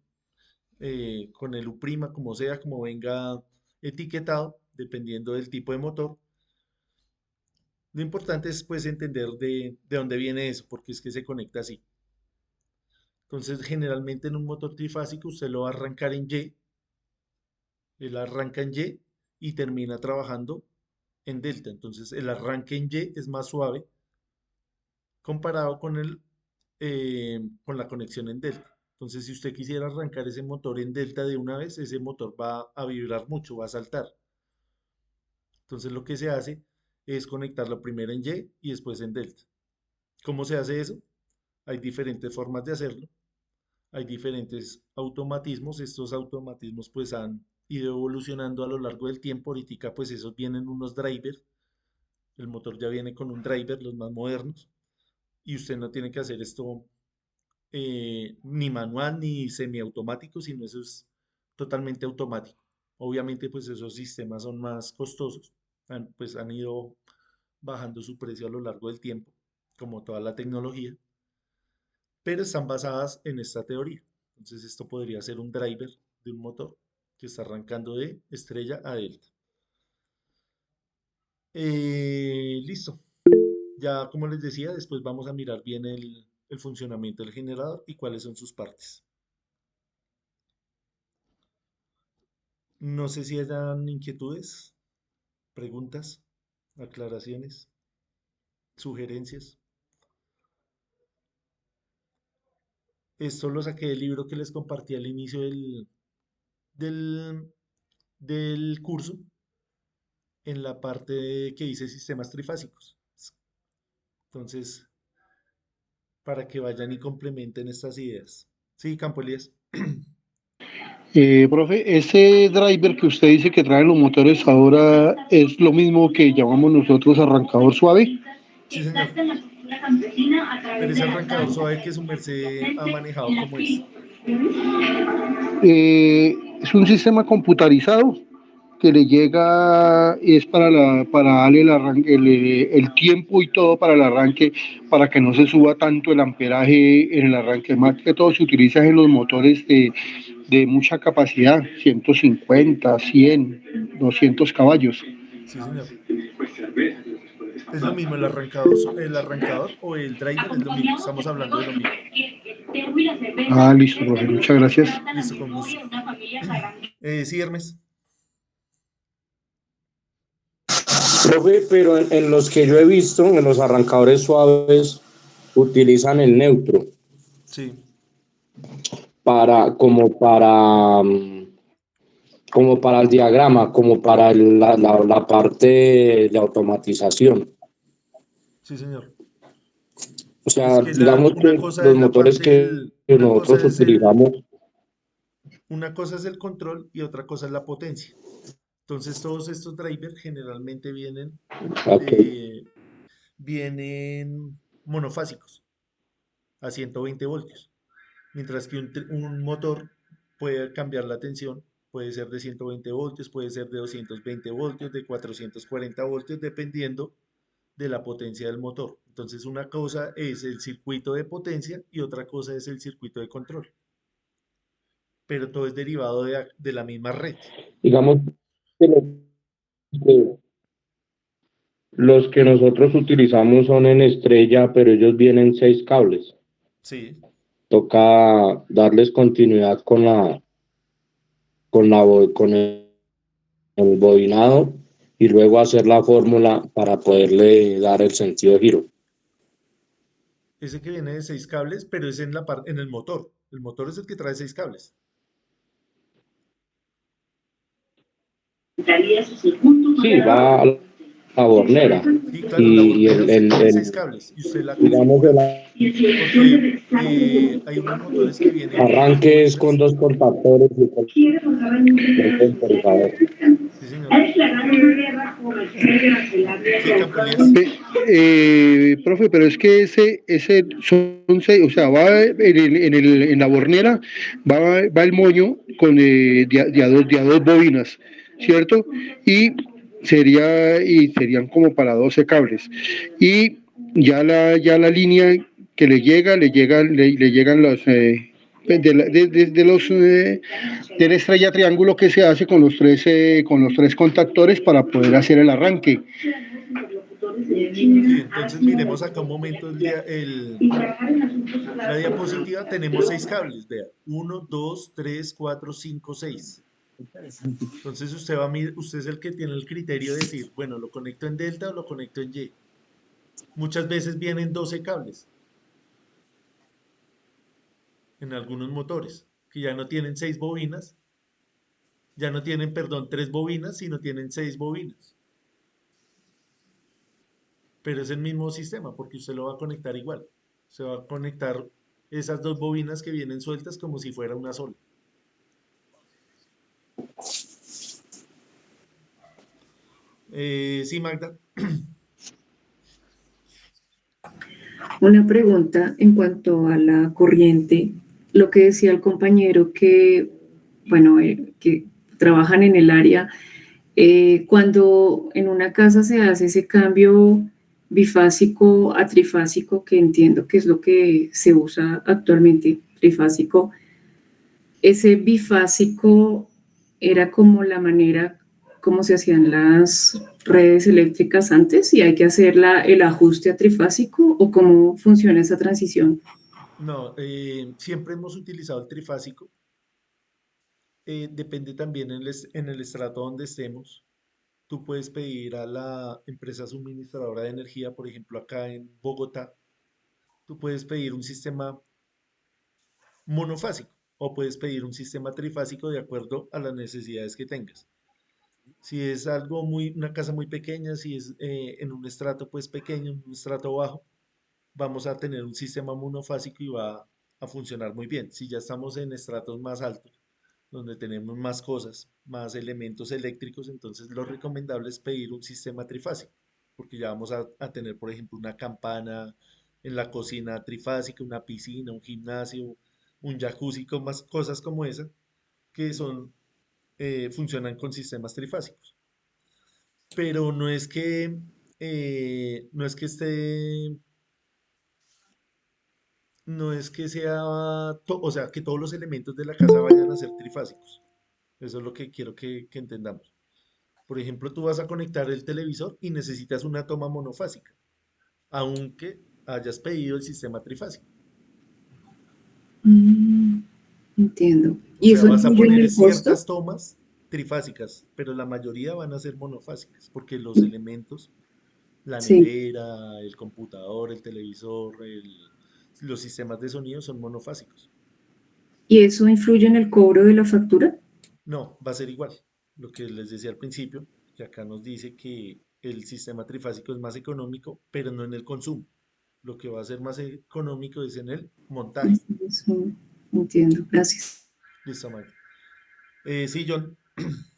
el U', como sea, como venga etiquetado, dependiendo del tipo de motor. Lo importante es pues entender de dónde viene eso, porque es que se conecta así. Entonces, generalmente en un motor trifásico usted lo va a arrancar en Y, él arranca en Y y termina trabajando en delta. Entonces, el arranque en Y es más suave comparado con la conexión en delta. Entonces, si usted quisiera arrancar ese motor en delta de una vez, ese motor va a vibrar mucho, va a saltar. Entonces, lo que se hace es conectarlo primero en Y y después en delta. ¿Cómo se hace eso? Hay diferentes formas de hacerlo. Hay diferentes automatismos. Estos automatismos pues han ido evolucionando a lo largo del tiempo. Ahorita pues esos vienen unos drivers. El motor ya viene con un driver, los más modernos. Y usted no tiene que hacer esto ni manual ni semiautomático, sino eso es totalmente automático. Obviamente pues esos sistemas son más costosos. Pues han ido bajando su precio a lo largo del tiempo, como toda la tecnología, pero están basadas en esta teoría. Entonces esto podría ser un driver de un motor que está arrancando de estrella a delta. Listo. Ya como les decía, después vamos a mirar bien el funcionamiento del generador y cuáles son sus partes. No sé si hayan inquietudes, preguntas, aclaraciones, sugerencias. Esto lo saqué del libro que les compartí al inicio del, del curso, en la parte que dice sistemas trifásicos. Entonces, para que vayan y complementen estas ideas. Sí, Campo Elías. Profe, ese driver que usted dice que traen los motores ahora es lo mismo que llamamos nosotros arrancador suave. Sí, señor. Pero ese arrancador suave que su merced ha manejado, ¿cómo es? Es un sistema computarizado. que le llega es para darle el tiempo y todo para el arranque, para que no se suba tanto el amperaje en el arranque. Más que todo se utiliza en los motores de mucha capacidad, 150, 100, 200 caballos. Sí, señor. Es lo mismo, el arrancador o el driver es lo mismo. Estamos hablando de lo mismo. Ah, listo, profe, muchas gracias. Listo, con gusto. Sí, Hermes. Profe, pero en los que yo he visto, en los arrancadores suaves, utilizan el neutro Sí, para, como para el diagrama, como para la parte de automatización. sí, señor. O Es sea, que digamos una que cosa los es la motores parte que del, nosotros utilizamos, una cosa es el control y otra cosa es la potencia. Entonces, todos estos drivers generalmente ok, eh, vienen monofásicos a 120 voltios, mientras que un motor puede cambiar la tensión, puede ser de 120 voltios, puede ser de 220 voltios, de 440 voltios, dependiendo de la potencia del motor. Entonces, una cosa es el circuito de potencia y otra cosa es el circuito de control, pero todo es derivado de la misma red. digamos que los que nosotros utilizamos son en estrella, pero ellos vienen 6 cables. Sí, Toca darles continuidad con el bobinado y luego hacer la fórmula para poderle dar el sentido de giro. ese que viene de 6 cables, pero es en el motor. El motor es el que trae 6 cables. Sí, va a la bornera Sí, claro, la y bornera usted tiene 6 cables y usted la digamos, configura. el Porque hay unos motores que vienen con dos arranque es con bobinas. 2 contactores y con un temporizador. Sí, señor. Sí, Campolías. Profe, pero es que ese son seis, o sea, va en la bornera, va el moño con de a dos bobinas, ¿cierto? Y serían como para 12 cables. Y ya la línea que le llegan los de los de la estrella triángulo que se hace con los tres contactores para poder hacer el arranque. Sí, entonces miremos acá un momento la diapositiva. Tenemos 6 cables, vea. Uno, 2, 3, 4, 5, 6. Entonces usted es el que tiene el criterio de decir, bueno, ¿lo conecto en delta o lo conecto en Y? Muchas veces vienen 12 cables en algunos motores, que ya no tienen 6 bobinas, ya no tienen, perdón, 3 bobinas, sino tienen 6 bobinas. Pero es el mismo sistema, porque usted lo va a conectar igual. Se va a conectar esas 2 bobinas que vienen sueltas como si fuera una sola. Sí, Magda. Una pregunta en cuanto a la corriente. Lo que decía el compañero que, bueno, que trabajan en el área, cuando en una casa se hace ese cambio bifásico a trifásico, que entiendo que es lo que se usa actualmente, trifásico, ese bifásico era como la manera como se hacían las redes eléctricas antes y hay que hacer el ajuste a trifásico o cómo funciona esa transición. No, siempre hemos utilizado el trifásico. Depende también en el estrato donde estemos. Tú puedes pedir a la empresa suministradora de energía, por ejemplo, acá en Bogotá, tú puedes pedir un sistema monofásico o puedes pedir un sistema trifásico de acuerdo a las necesidades que tengas. Si es una casa muy pequeña, si es en un estrato pues pequeño, en un estrato bajo, vamos a tener un sistema monofásico y va a funcionar muy bien. Si ya estamos en estratos más altos, donde tenemos más cosas, más elementos eléctricos, entonces lo recomendable es pedir un sistema trifásico, porque ya vamos a tener, por ejemplo, una campana en la cocina trifásica, una piscina, un gimnasio, un jacuzzi con más cosas como esa, que son funcionan con sistemas trifásicos. Pero no es que esté, no es que sea, o sea, que todos los elementos de la casa vayan a ser trifásicos. Eso es lo que quiero que entendamos. Por ejemplo, tú vas a conectar el televisor y necesitas una toma monofásica, aunque hayas pedido el sistema trifásico. Mm, entiendo. O ¿Y sea, eso vas a influye en poner el costo? ciertas tomas trifásicas, pero la mayoría van a ser monofásicas, porque los elementos, la Sí. nevera, el computador, el televisor, los sistemas de sonido son monofásicos. ¿Y eso influye en el cobro de la factura? No, va a ser igual. Lo que les decía al principio, que acá nos dice que el sistema trifásico es más económico, pero no en el consumo. Lo que va a ser más económico es en el montaje. Eso, entiendo. Gracias. Listo, Mike. Sí, John,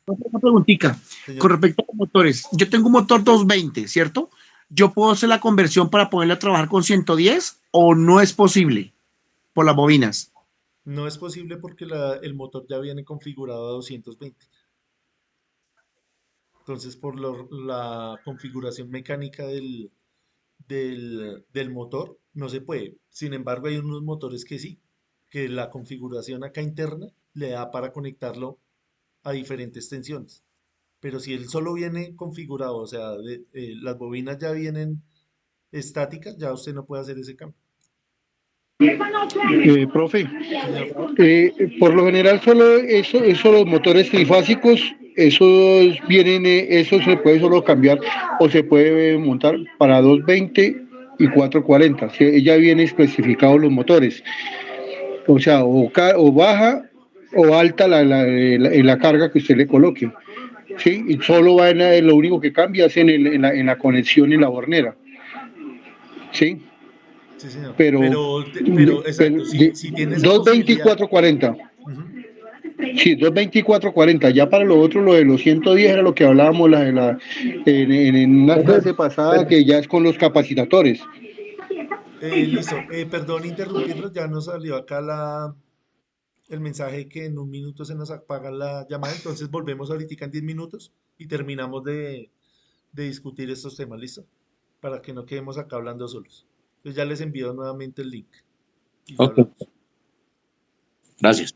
Una preguntita con señor. respecto a los motores. Yo tengo un motor 220, ¿cierto? ¿Yo puedo hacer la conversión para poderla trabajar con 110 o no es posible por las bobinas? No es posible porque el motor ya viene configurado a 220. Entonces, por la configuración mecánica del motor, no se puede. Sin embargo, hay unos motores que sí, que la configuración acá interna le da para conectarlo a diferentes tensiones. Pero si él solo viene configurado, o sea, las bobinas ya vienen estáticas, ya usted no puede hacer ese cambio. Profe, Señor, por lo general solo eso los motores trifásicos, esos vienen, eso se puede solo cambiar o se puede montar para 220 y 440. Ya vienen especificados los motores. O sea, o baja o alta la carga que usted le coloque. ¿Sí? Y solo va lo único que cambia es en la conexión en la hornera. ¿Sí? sí, señor. Pero, Pero exacto, si tiene esa 220 y posibilidad. 440. Ujú. Sí, 224-40. Ya para lo otro, lo de los 110 era lo que hablábamos en una clase pasada, que ya es con los capacitadores. Listo. Perdón interrumpirlo, ya nos salió acá el mensaje que en un minuto se nos apaga la llamada, entonces volvemos ahorita en 10 minutos y terminamos de discutir estos temas, ¿listo? Para que no quedemos acá hablando solos. Entonces ya les envío nuevamente el link y ya Ok, hablamos. gracias.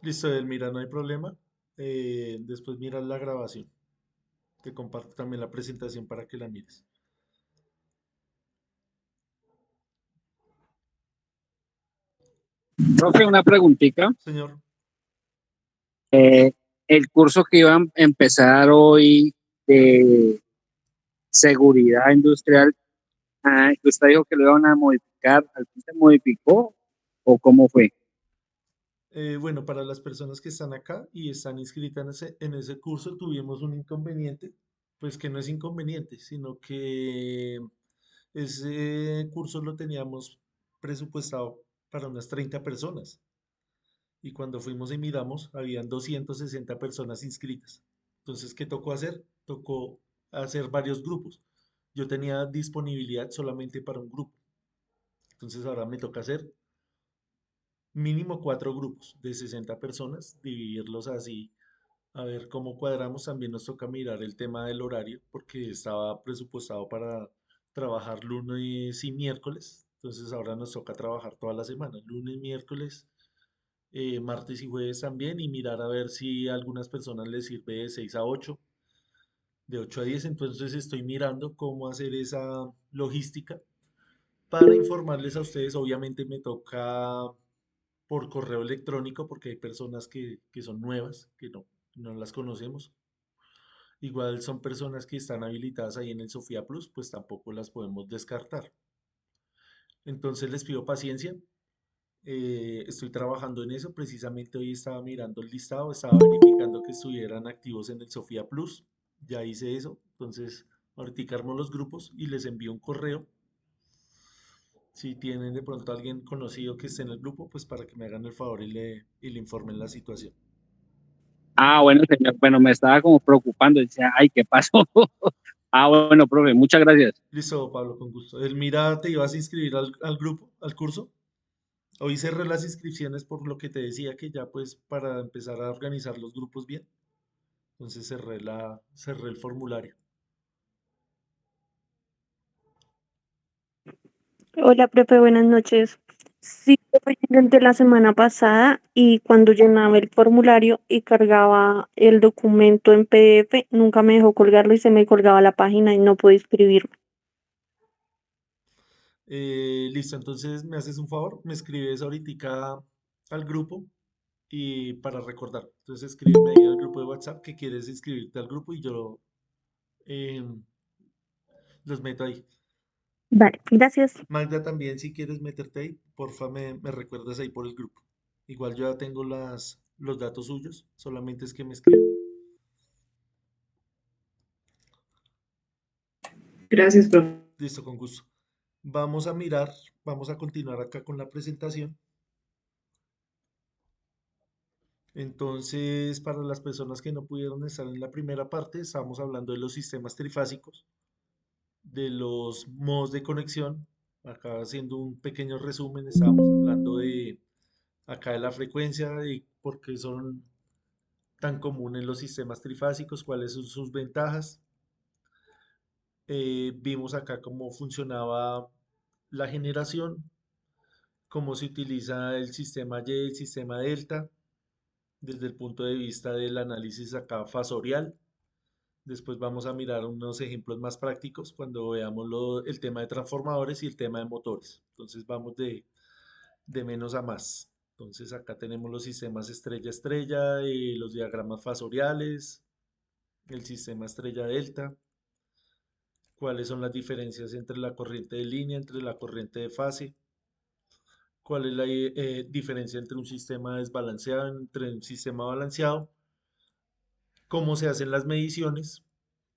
Listo, Mira, no hay problema. Después miras la grabación. Te comparto también la presentación para que la mires. Profe, una preguntita. Señor, Eh, el curso que iban a empezar hoy de seguridad industrial, usted dijo que lo iban a modificar, ¿al fin se modificó o cómo fue? bueno, para las personas que están acá y están inscritas en ese curso, tuvimos un inconveniente, pues que no es inconveniente, sino que ese curso lo teníamos presupuestado para unas 30 personas. Y cuando fuimos y miramos, habían 260 personas inscritas. Entonces, ¿qué tocó hacer? Tocó hacer varios grupos. Yo tenía disponibilidad solamente para un grupo. Entonces, ahora me toca hacer mínimo 4 grupos de 60 personas, dividirlos así, a ver cómo cuadramos. También nos toca mirar el tema del horario, porque estaba presupuestado para trabajar lunes y miércoles. Entonces, ahora nos toca trabajar toda la semana, lunes, miércoles, martes y jueves también, y mirar a ver si a algunas personas les sirve de 6 a 8, de 8 a 10. Entonces estoy mirando cómo hacer esa logística para informarles a ustedes. Obviamente me toca por correo electrónico porque hay personas que son nuevas, que no las conocemos. Igual son personas que están habilitadas ahí en el Sofía Plus, pues tampoco las podemos descartar. Entonces les pido paciencia. Estoy trabajando en eso. Precisamente hoy estaba mirando el listado, estaba verificando que estuvieran activos en el Sofía Plus. Ya hice eso. Entonces, ahorita armo los grupos y les envío un correo. Si tienen de pronto alguien conocido que esté en el grupo, pues para que me hagan el favor y le informen la situación. Ah, bueno, señor, bueno, me estaba como preocupando, decía, ay, ¿qué pasó? Ah, bueno, profe, muchas gracias. Listo, Pablo, con gusto. Elmira, ¿te ibas a inscribir al grupo, al curso? Hoy cerré las inscripciones por lo que te decía que ya pues para empezar a organizar los grupos bien. Entonces cerré el formulario. Hola, profe, buenas noches. Sí, profe, yo intenté la semana pasada y cuando llenaba el formulario y cargaba el documento en PDF, nunca me dejó colgarlo y se me colgaba la página y no pude inscribirme. Listo, entonces me haces un favor, me escribes ahorita al grupo y para recordar. Entonces escríbeme ahí al grupo de WhatsApp que quieres inscribirte al grupo y yo em, los meto ahí. Vale, gracias. Magda, también si quieres meterte ahí, porfa me recuerdas ahí por el grupo. Igual yo ya tengo los datos suyos, solamente es que me escriban. Gracias, profe. Listo, con gusto. Vamos a continuar acá con la presentación. Entonces, para las personas que no pudieron estar en la primera parte, estamos hablando de los sistemas trifásicos, de los modos de conexión. Acá haciendo un pequeño resumen, estábamos hablando de acá de la frecuencia, de por qué son tan comunes los sistemas trifásicos, cuáles son sus ventajas. Vimos acá cómo funcionaba la generación, cómo se utiliza el sistema Y, el sistema delta, desde el punto de vista del análisis acá fasorial. Después vamos a mirar unos ejemplos más prácticos cuando veamos el tema de transformadores y el tema de motores. Entonces vamos de menos a más. Entonces acá tenemos los sistemas estrella-estrella, los diagramas fasoriales, el sistema estrella-delta, cuáles son las diferencias entre la corriente de línea, entre la corriente de fase, cuál es la diferencia entre un sistema desbalanceado, entre un sistema balanceado, cómo se hacen las mediciones.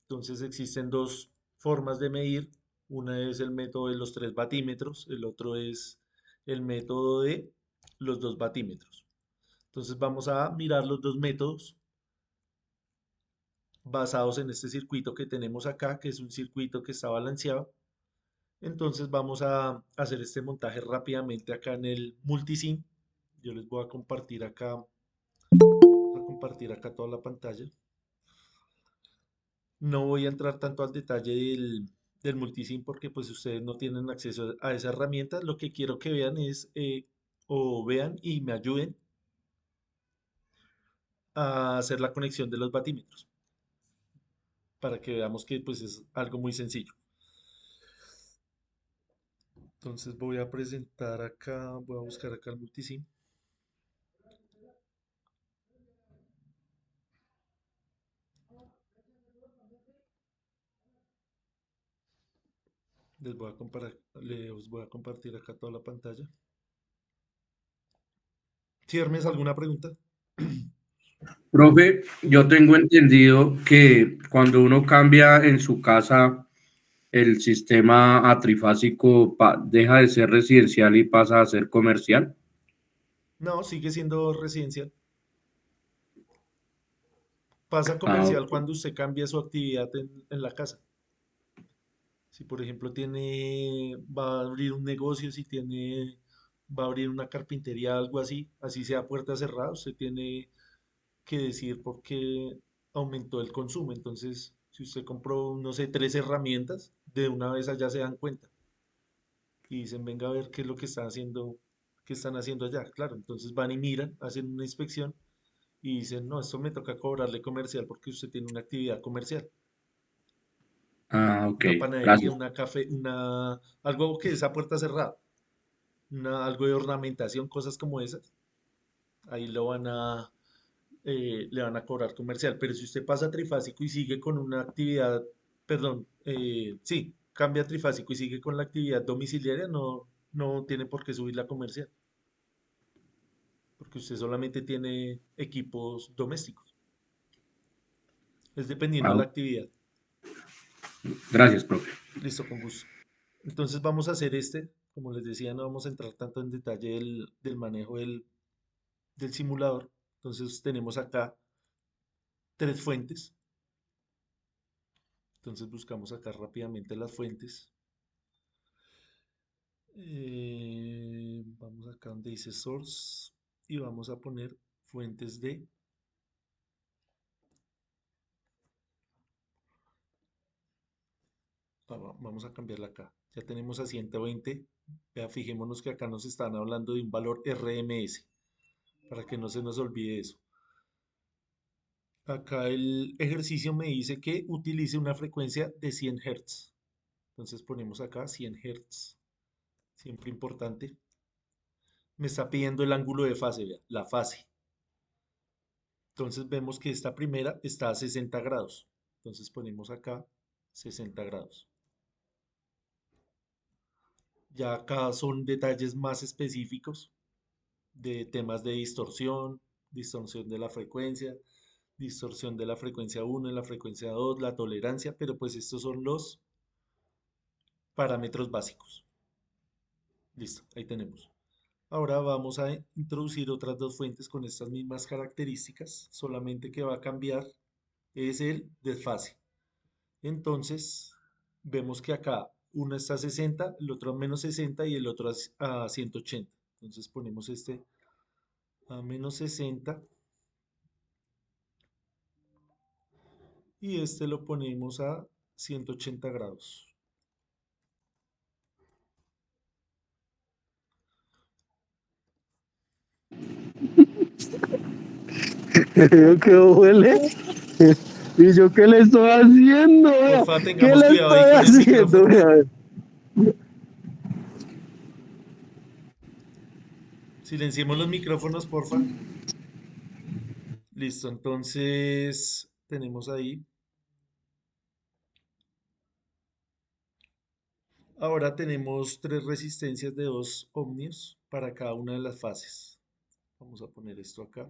Entonces existen dos formas de medir. Una es el método de los 3 batímetros, el otro es el método de los 2 batímetros. Entonces vamos a mirar los dos métodos basados en este circuito que tenemos acá, que es un circuito que está balanceado. Entonces vamos a hacer este montaje rápidamente acá en el multisim. Yo les voy a compartir acá toda la pantalla. No voy a entrar tanto al detalle del multisim porque pues ustedes no tienen acceso a esa herramienta. Lo que quiero que vean es, o vean y me ayuden a hacer la conexión de los batímetros para que veamos que pues es algo muy sencillo. Entonces voy a presentar acá, voy a buscar acá el multisim. Les voy a compartir acá toda la pantalla. ¿Sí, Hermes, alguna pregunta? Profe, yo tengo entendido que cuando uno cambia en su casa el sistema a trifásico deja de ser residencial y pasa a ser comercial. No, sigue siendo residencial. Pasa Ah, comercial ok. cuando usted cambia su actividad en la casa. Si por ejemplo va a abrir un negocio, va a abrir una carpintería, algo así, así sea puerta cerrada, usted tiene que decir por qué aumentó el consumo. Entonces, si usted compró, no sé, 3 herramientas, de una vez allá se dan cuenta y dicen, venga a ver qué es lo que están haciendo, qué están haciendo allá. Claro, entonces van y miran, hacen una inspección y dicen, no, esto me toca cobrarle comercial porque usted tiene una actividad comercial. Ah, ok. Una panadería, Gracias. una café, algo que es a puerta cerrada, algo de ornamentación, cosas como esas. Ahí lo van a, le van a cobrar comercial. Pero si usted pasa a trifásico y sigue con una actividad, perdón, sí, cambia a trifásico y sigue con la actividad domiciliaria, no tiene por qué subir la comercial, porque usted solamente tiene equipos domésticos. Es dependiendo de la Ah, actividad. gracias, profe. Listo, con gusto. Entonces vamos a hacer como les decía, no vamos a entrar tanto en detalle del manejo del simulador. Entonces tenemos acá tres fuentes. Entonces buscamos acá rápidamente las fuentes. Vamos acá donde dice source y vamos a poner fuentes de. Vamos a cambiarla acá. Ya tenemos a 120. Ya fijémonos que acá nos están hablando de un valor RMS, para que no se nos olvide eso. Acá el ejercicio me dice que utilice una frecuencia de 100 Hz. Entonces ponemos acá 100 Hz. Siempre importante. Me está pidiendo el ángulo de fase, vea, la fase. Entonces vemos que esta primera está a 60 grados. Entonces ponemos acá 60 grados. Ya acá son detalles más específicos de temas de distorsión de la frecuencia, distorsión de la frecuencia 1, en la frecuencia 2, la tolerancia, pero pues estos son los parámetros básicos. Listo, ahí tenemos. Ahora vamos a introducir otras dos fuentes con estas mismas características, solamente que va a cambiar es el desfase. Entonces, vemos que acá uno está a 60, el otro a menos 60 y el otro a 180. Entonces ponemos este a menos 60 y este lo ponemos a 180 grados. ¿Qué huele? ¿Y yo qué le estoy haciendo? Vea? Porfa, ¿Qué tengamos le cuidado ahí estoy con el haciendo? micrófono. Vea? Silenciemos los micrófonos, porfa. Listo, entonces tenemos ahí. Ahora tenemos tres resistencias de 2 ohmios para cada una de las fases. Vamos a poner esto acá.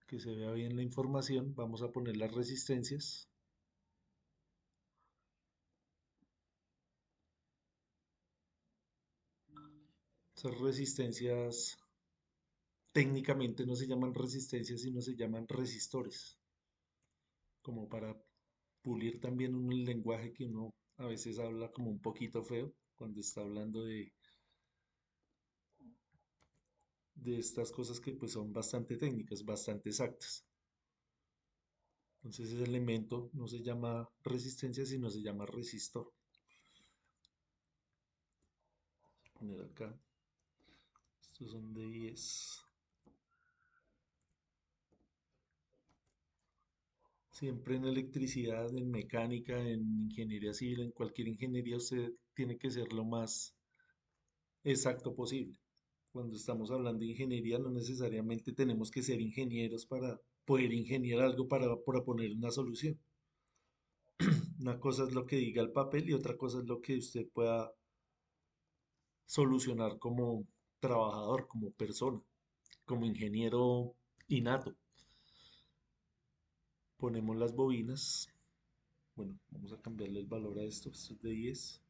Que se vea bien la información. Vamos a poner las resistencias. Esas resistencias técnicamente no se llaman resistencias, sino se llaman resistores. Como para pulir también el lenguaje que uno a veces habla como un poquito feo cuando está hablando de estas cosas que pues son bastante técnicas, bastante exactas. Entonces ese elemento no se llama resistencia, sino se llama resistor. Voy a poner acá. Estos son de 10. Siempre en electricidad, en mecánica, en ingeniería civil, en cualquier ingeniería, usted tiene que ser lo más exacto posible. Cuando estamos hablando de ingeniería, no necesariamente tenemos que ser ingenieros para poder ingeniar algo para poner una solución. Una cosa es lo que diga el papel y otra cosa es lo que usted pueda solucionar como trabajador, como persona, como ingeniero innato. Ponemos las bobinas. Bueno, vamos a cambiarle el valor a esto. Esto es de 10.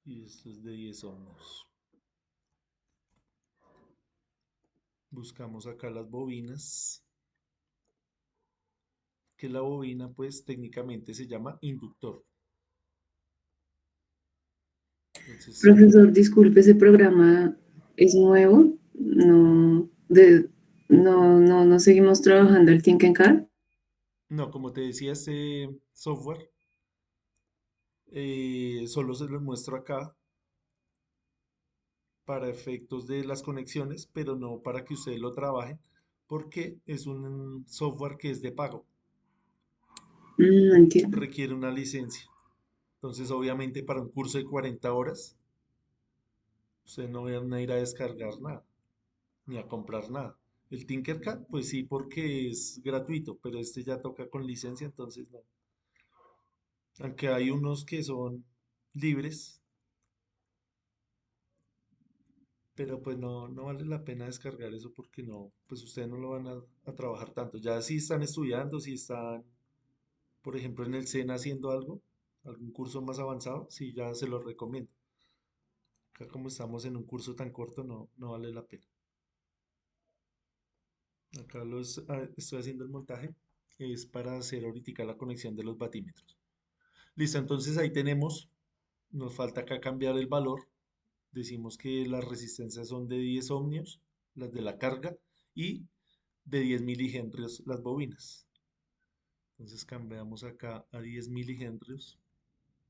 Y esto es de 10 ohmios. Buscamos acá las bobinas. Que la bobina pues técnicamente se llama inductor. Entonces, Profesor, disculpe, ese programa es nuevo, no seguimos trabajando el Tinkercad. no, como te decía, este software solo se lo muestro acá para efectos de las conexiones, pero no para que ustedes lo trabajen, porque es un software que es de pago. Entiendo. requiere una licencia. Entonces, obviamente, para un curso de 40 horas, ustedes no van a ir a descargar nada, ni a comprar nada. El Tinkercad, pues sí, porque es gratuito, pero este ya toca con licencia, entonces no. Aunque hay unos que son libres, pero pues no, no vale la pena descargar eso porque no, pues ustedes no lo van a trabajar tanto. Ya si están estudiando, si están, por ejemplo, en el SENA haciendo algo, algún curso más avanzado, sí, ya se los recomiendo. Acá como estamos en un curso tan corto, no, no vale la pena. Acá estoy haciendo el montaje, es para hacer ahorita la conexión de los batímetros. Listo, entonces ahí tenemos, nos falta acá cambiar el valor. Decimos que las resistencias son de 10 ohmios, las de la carga, y de 10 milihenrios las bobinas. Entonces cambiamos acá a 10 milihenrios.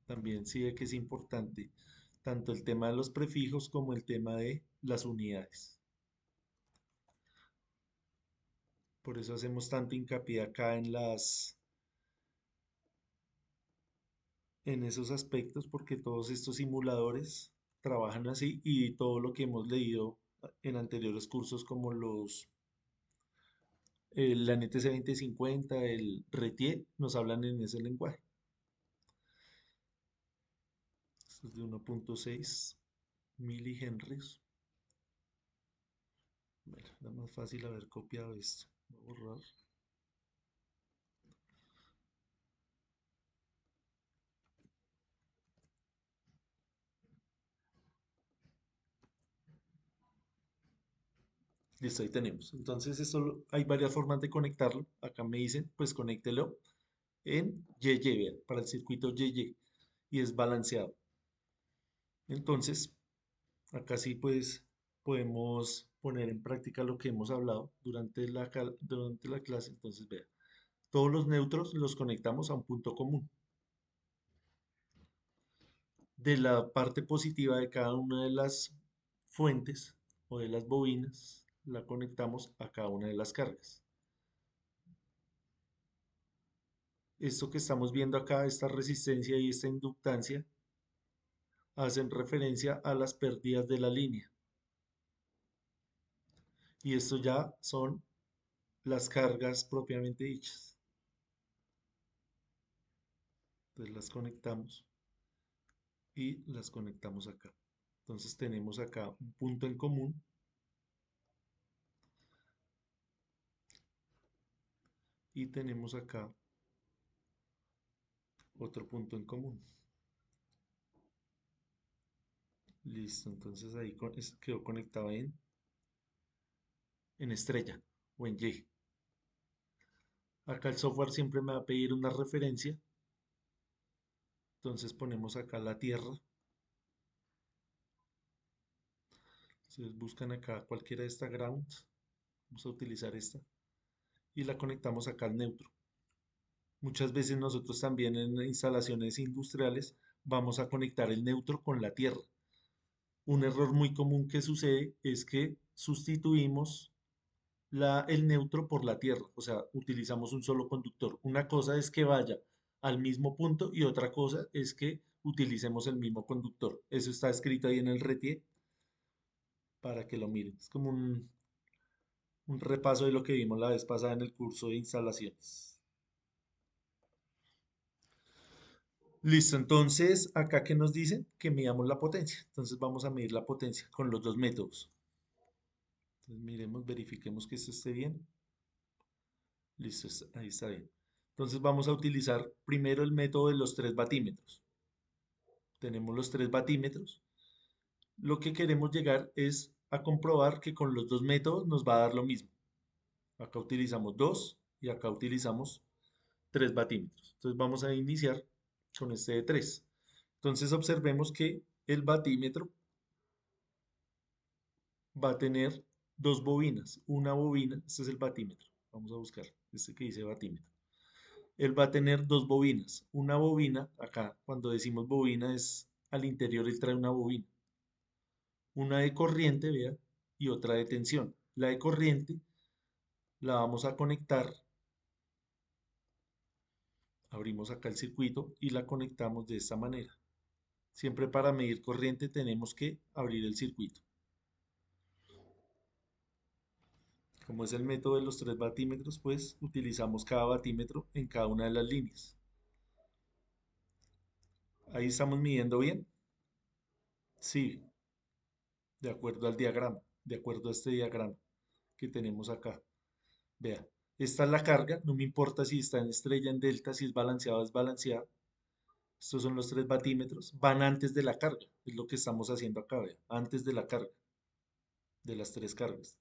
También sí ve que es importante tanto el tema de los prefijos como el tema de las unidades. Por eso hacemos tanto hincapié acá en esos aspectos, porque todos estos simuladores trabajan así y todo lo que hemos leído en anteriores cursos como la NTC 2050, el RETIE, nos hablan en ese lenguaje. Esto es de 1.6 milihenrios. Bueno, era más fácil haber copiado esto. Voy a borrar. Listo, ahí tenemos. Entonces, hay varias formas de conectarlo. Acá me dicen, pues conéctelo en YY, vean, para el circuito YY. Y es balanceado. Entonces, acá sí, pues podemos poner en práctica lo que hemos hablado durante la clase. Entonces, vean, todos los neutros los conectamos a un punto común. De la parte positiva de cada una de las fuentes o de las bobinas, la conectamos a cada una de las cargas. Esto que estamos viendo acá, esta resistencia y esta inductancia, hacen referencia a las pérdidas de la línea. Y esto ya son las cargas propiamente dichas. Entonces las conectamos y las conectamos acá. Entonces tenemos acá un punto en común y tenemos acá otro punto en común. Listo, entonces ahí quedó conectado en estrella o en Y. Acá el software siempre me va a pedir una referencia. Entonces ponemos acá la Tierra. Entonces buscan acá cualquiera de esta ground. Vamos a utilizar esta. Y la conectamos acá al neutro. Muchas veces nosotros también en instalaciones industriales vamos a conectar el neutro con la Tierra. Un error muy común que sucede es que sustituimos el neutro por la Tierra, o sea, utilizamos un solo conductor. Una cosa es que vaya al mismo punto y otra cosa es que utilicemos el mismo conductor. Eso está escrito ahí en el RETIE para que lo miren. Es como un repaso de lo que vimos la vez pasada en el curso de instalaciones. Listo, entonces acá que nos dicen que midamos la potencia. Entonces vamos a medir la potencia con los dos métodos. Entonces miremos, verifiquemos que esto esté bien. Listo, ahí está bien. Entonces vamos a utilizar primero el método de los 3 batímetros. Tenemos los 3 batímetros. Lo que queremos llegar es a comprobar que con los dos métodos nos va a dar lo mismo. Acá utilizamos 2 y acá utilizamos 3 batímetros. Entonces vamos a iniciar con este de 3. Entonces observemos que el batímetro va a tener dos bobinas. Una bobina, este es el batímetro. Vamos a buscar este que dice batímetro. Él va a tener dos bobinas. Una bobina, acá cuando decimos bobina es al interior él trae una bobina. Una de corriente, vea, y otra de tensión. La de corriente la vamos a conectar Abrimos acá el circuito y la conectamos de esta manera. Siempre para medir corriente tenemos que abrir el circuito. Como es el método de los 3 batímetros, pues utilizamos cada batímetro en cada una de las líneas. Ahí estamos midiendo bien. Sí, de acuerdo al diagrama, de acuerdo a este diagrama que tenemos acá. Vea, esta es la carga, no me importa si está en estrella, en delta, si es balanceado o desbalanceado. Estos son los 3 batímetros, van antes de la carga, es lo que estamos haciendo acá, vea, antes de la carga, de las 3 cargas.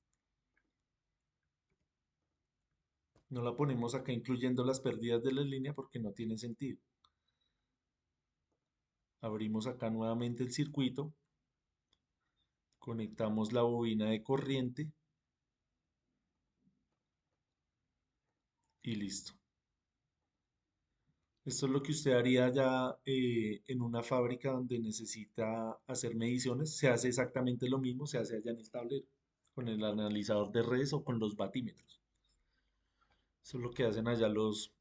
No la ponemos acá incluyendo las pérdidas de la línea porque no tiene sentido. Abrimos acá nuevamente el circuito, conectamos la bobina de corriente y listo. Esto es lo que usted haría ya en una fábrica donde necesita hacer mediciones. Se hace exactamente lo mismo, se hace allá en el tablero, con el analizador de redes o con los batímetros. Eso es lo que hacen allá los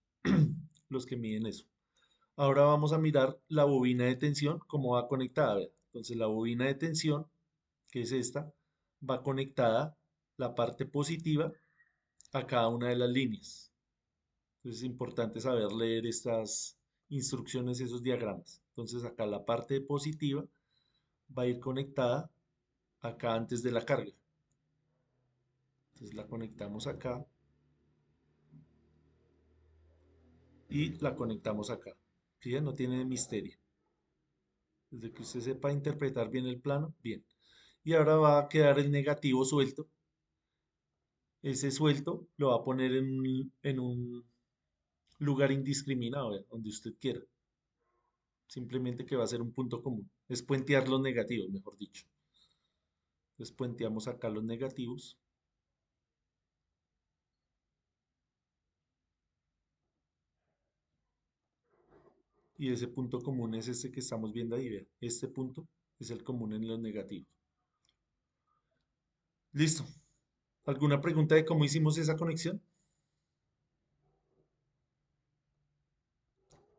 que miden eso. Ahora vamos a mirar la bobina de tensión, cómo va conectada. Vea. Entonces la bobina de tensión, que es esta, va conectada la parte positiva a cada una de las líneas. Entonces es importante saber leer estas instrucciones, esos diagramas. Entonces acá la parte positiva va a ir conectada acá antes de la carga. Entonces la conectamos acá y la conectamos acá. ¿Sí? No tiene misterio. Desde que usted sepa interpretar bien el plano, bien. Y ahora va a quedar el negativo suelto. Ese suelto lo va a poner en un lugar indiscriminado, ¿ve? Donde usted quiera. Simplemente que va a ser un punto común. Es puentear los negativos, mejor dicho. Entonces puenteamos acá los negativos. Y ese punto común es este que estamos viendo ahí, vean. Este punto es el común en los negativos. Listo. ¿Alguna pregunta de cómo hicimos esa conexión?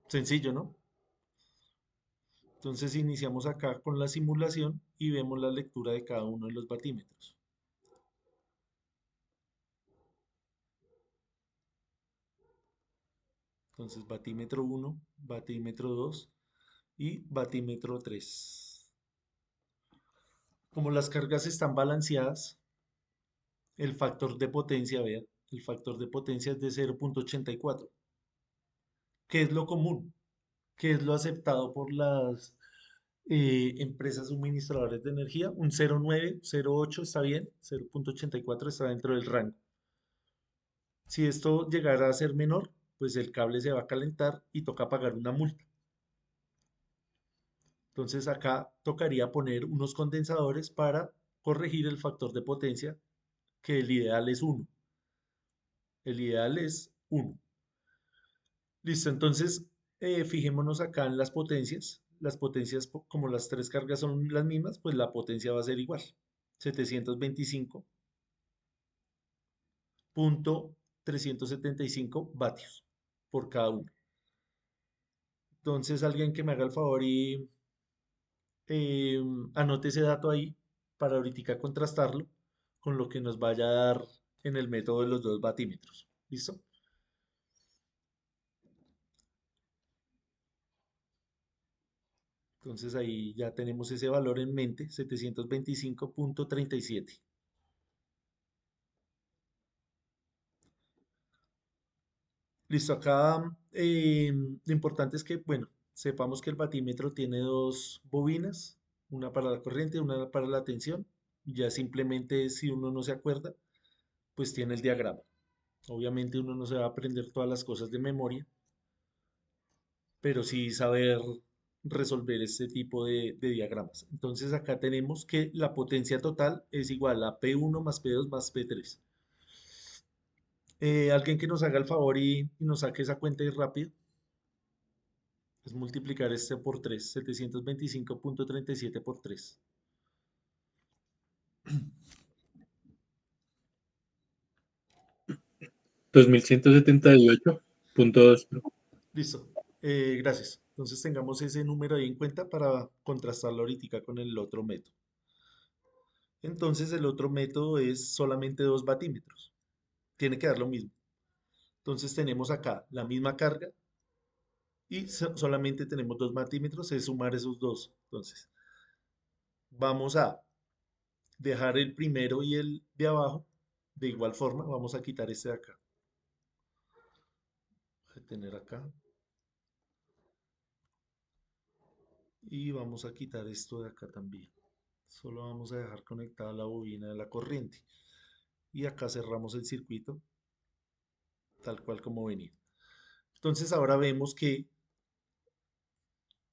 Sencillo, ¿no? Entonces iniciamos acá con la simulación y vemos la lectura de cada uno de los batímetros. Entonces batímetro 1, batímetro 2 y batímetro 3. Como las cargas están balanceadas, el factor de potencia, vean, el factor de potencia es de 0,84. ¿Qué es lo común? ¿Qué es lo aceptado por las empresas suministradoras de energía? Un 0,9, 0,8 está bien, 0,84 está dentro del rango. Si esto llegara a ser menor, pues el cable se va a calentar y toca pagar una multa. Entonces acá tocaría poner unos condensadores para corregir el factor de potencia, que el ideal es 1. El ideal es 1. Listo, entonces fijémonos acá en las potencias. Las potencias, como las 3 cargas son las mismas, pues la potencia va a ser igual. 725.375 vatios por cada uno. Entonces, alguien que me haga el favor y eh, anote ese dato ahí para ahorita contrastarlo con lo que nos vaya a dar en el método de los 2 batímetros. ¿Listo? Entonces ahí ya tenemos ese valor en mente, 725.37. Listo, acá lo importante es que, bueno, sepamos que el batímetro tiene 2 bobinas, una para la corriente y una para la tensión. Ya simplemente si uno no se acuerda, pues tiene el diagrama. Obviamente uno no se va a aprender todas las cosas de memoria, pero sí saber resolver este tipo de diagramas. Entonces acá tenemos que la potencia total es igual a P1 más P2 más P3. Alguien que nos haga el favor y nos saque esa cuenta ahí rápido. Es multiplicar este por 3, 725.37 por 3. 2178.2. Listo. Gracias. Entonces tengamos ese número ahí en cuenta para contrastarlo ahorita con el otro método. Entonces el otro método es solamente 2 vatímetros. Tiene que dar lo mismo. Entonces tenemos acá la misma carga y solamente tenemos 2 vatímetros, es sumar esos dos. Entonces vamos a dejar el primero y el de abajo de igual forma. Vamos a quitar este de acá. Voy a tener acá. Y vamos a quitar esto de acá también. Solo vamos a dejar conectada la bobina de la corriente. Y acá cerramos el circuito tal cual como venía. Entonces ahora vemos que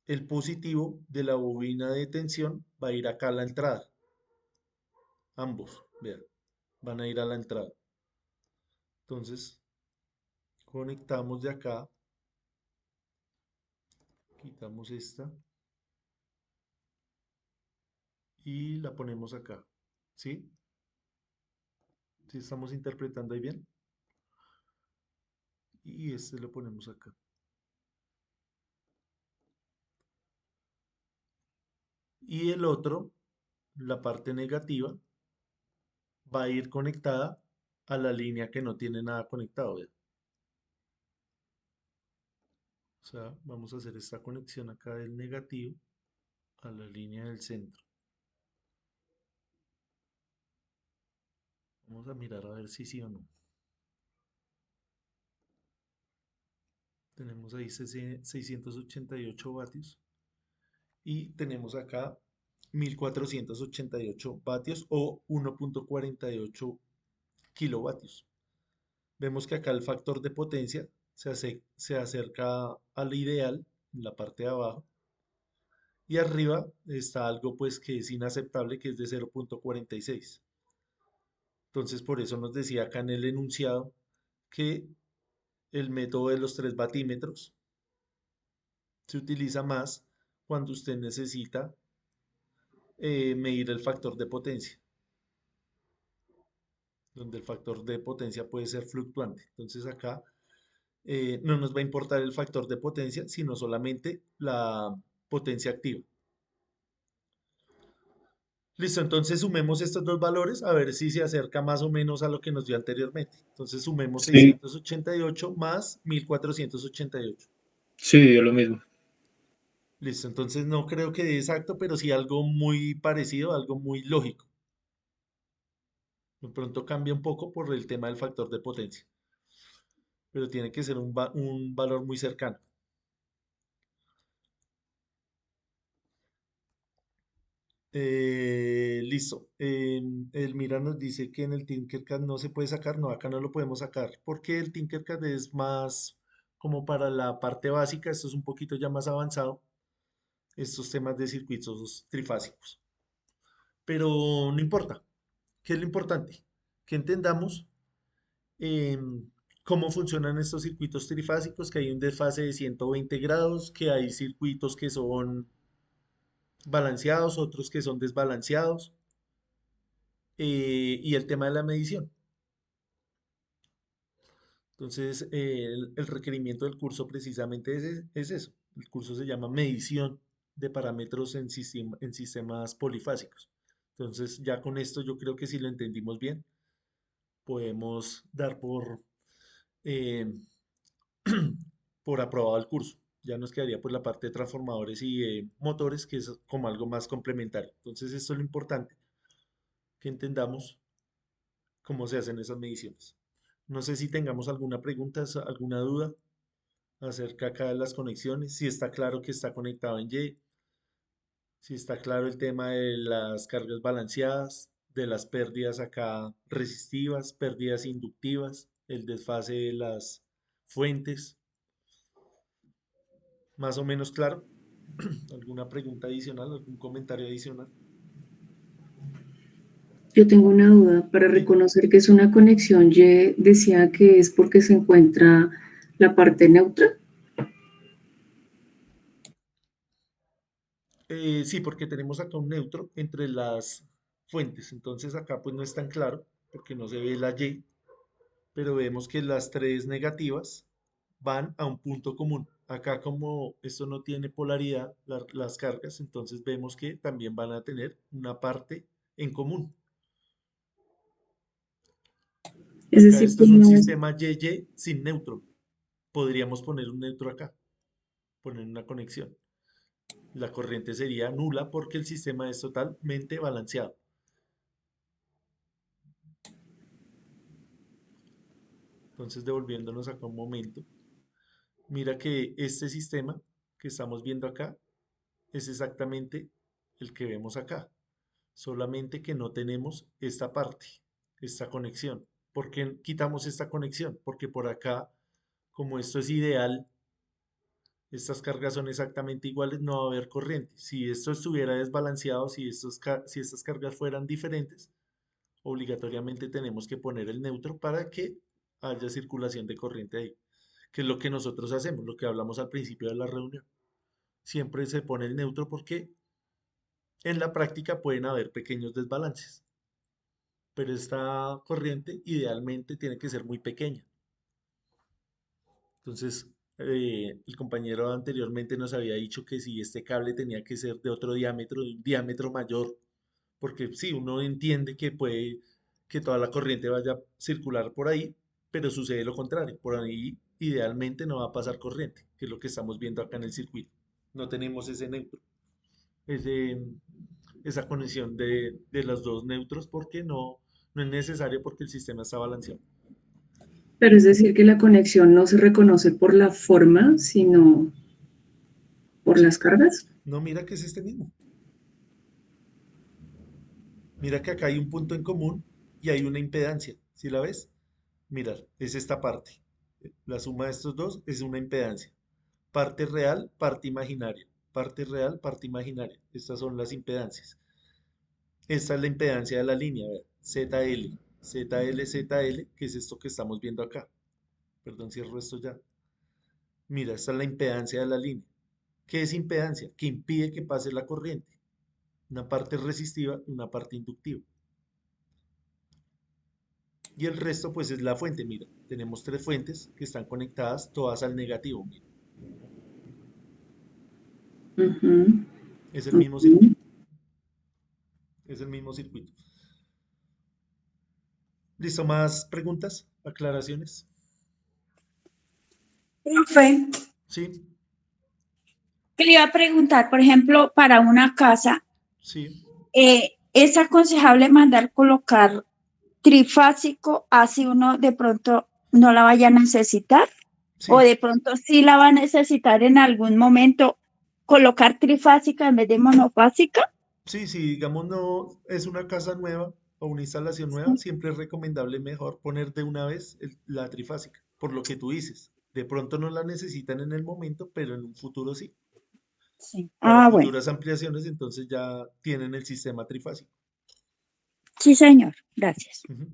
el positivo de la bobina de tensión va a ir acá a la entrada. Ambos, vean, van a ir a la entrada. Entonces conectamos de acá, quitamos esta y la ponemos acá. ¿Sí? ¿Sí estamos interpretando ahí bien? Y este lo ponemos acá. Y el otro, la parte negativa, va a ir conectada a la línea que no tiene nada conectado. ¿Vean? O sea, vamos a hacer esta conexión acá del negativo a la línea del centro. Vamos a mirar a ver si sí o no. Tenemos ahí 688 vatios. Y tenemos acá 1488 vatios o 1.48 kilovatios. Vemos que acá el factor de potencia se acerca al ideal, en la parte de abajo. Y arriba está algo pues que es inaceptable, que es de 0.46. Entonces por eso nos decía acá en el enunciado que el método de los 3 vatímetros se utiliza más cuando usted necesita medir el factor de potencia, donde el factor de potencia puede ser fluctuante. Entonces acá no nos va a importar el factor de potencia, sino solamente la potencia activa. Listo, entonces sumemos estos dos valores a ver si se acerca más o menos a lo que nos dio anteriormente. Entonces sumemos Sí, 688 más 1488. sí, dio lo mismo. Listo, entonces no creo que dé exacto, pero sí algo muy parecido, algo muy lógico. De pronto cambia un poco por el tema del factor de potencia, pero tiene que ser un valor muy cercano. Listo. Elmira nos dice que en el Tinkercad no se puede sacar. No, acá no lo podemos sacar porque el Tinkercad es más como para la parte básica. Esto es un poquito ya más avanzado. Estos temas de circuitos trifásicos. Pero no importa. ¿Qué es lo importante? Que entendamos cómo funcionan estos circuitos trifásicos, que hay un desfase de 120 grados, que hay circuitos que son balanceados, otros que son desbalanceados, y el tema de la medición. Entonces, el requerimiento del curso precisamente es eso. El curso se llama medición de parámetros en sistemas polifásicos. Entonces, ya con esto yo creo que si lo entendimos bien, podemos dar eh, por aprobado el curso. Ya nos quedaría pues la parte de transformadores y motores, que es como algo más complementario. Entonces, esto es lo importante, que entendamos cómo se hacen esas mediciones. No sé si tengamos alguna pregunta, alguna duda acerca acá de las conexiones, si está claro que está conectado en Y, si está claro el tema de las cargas balanceadas, de las pérdidas acá resistivas, pérdidas inductivas, el desfase de las fuentes, más o menos claro. ¿Alguna pregunta adicional, algún comentario adicional? Yo tengo una duda. Para Sí. reconocer que es una conexión Y, decía que es porque se encuentra la parte neutra. Sí, porque tenemos acá un neutro entre las fuentes, entonces acá pues no es tan claro porque no se ve la Y, pero vemos que las tres negativas van a un punto común. Acá como esto no tiene polaridad, las cargas, entonces vemos que también van a tener una parte en común. Es Acá decir, esto que es un no, sistema YY sin neutro. Podríamos poner un neutro acá, poner una conexión. La corriente sería nula porque el sistema es totalmente balanceado. Entonces, devolviéndonos acá un momento, mira que este sistema que estamos viendo acá es exactamente el que vemos acá, solamente que no tenemos esta parte, esta conexión. ¿Por qué quitamos esta conexión? Porque por acá, como esto es ideal, estas cargas son exactamente iguales, no va a haber corriente. Si esto estuviera desbalanceado, si estas cargas fueran diferentes, obligatoriamente tenemos que poner el neutro para que haya circulación de corriente ahí, que es lo que nosotros hacemos, lo que hablamos al principio de la reunión. Siempre se pone el neutro porque en la práctica pueden haber pequeños desbalances, pero esta corriente idealmente tiene que ser muy pequeña. Entonces, el compañero anteriormente nos había dicho que si este cable tenía que ser de otro diámetro, de un diámetro mayor, porque sí, uno entiende que puede que toda la corriente vaya a circular por ahí, pero sucede lo contrario. Por ahí idealmente no va a pasar corriente, que es lo que estamos viendo acá en el circuito. No tenemos ese neutro, ese, esa conexión de los dos neutros porque no es necesario porque el sistema está balanceado. pero es decir, que la conexión no se reconoce por la forma, sino por las Sí, cargas. no, mira que es este mismo. Mira que acá hay un punto en común y hay una impedancia. ¿Sí la ves? Mira, es esta parte. La suma de estos dos es una impedancia. Parte real, parte imaginaria. Parte real, parte imaginaria. Estas son las impedancias. Esta es la impedancia de la línea, vea, ZL. ZL, ZL, que es esto que estamos viendo acá. Perdón, cierro esto ya. Mira, esta es la impedancia de la línea. ¿Qué es impedancia? Que impide que pase la corriente. Una parte resistiva y una parte inductiva. Y el resto pues es la fuente, mira. Tenemos tres fuentes que están conectadas todas al negativo, mira. Ujú, Es el mismo ok. circuito. Es el mismo circuito. ¿Listo? ¿Más preguntas? ¿Aclaraciones? Profe, Sí, que le iba a preguntar, por ejemplo, para una casa, sí, ¿es aconsejable mandar colocar trifásico así uno de pronto no la vaya a necesitar? O sí. de pronto sí la va a necesitar en algún momento, colocar trifásica en vez de monofásica. Sí, sí, digamos no es una casa nueva o una instalación nueva, siempre es recomendable mejor poner de una vez la trifásica, por lo que tú dices. De pronto no la necesitan en el momento, pero en un futuro sí. Sí. Para Ah, bueno. futuras ampliaciones, entonces ya tienen el sistema trifásico. Sí, señor. Gracias. Ujú.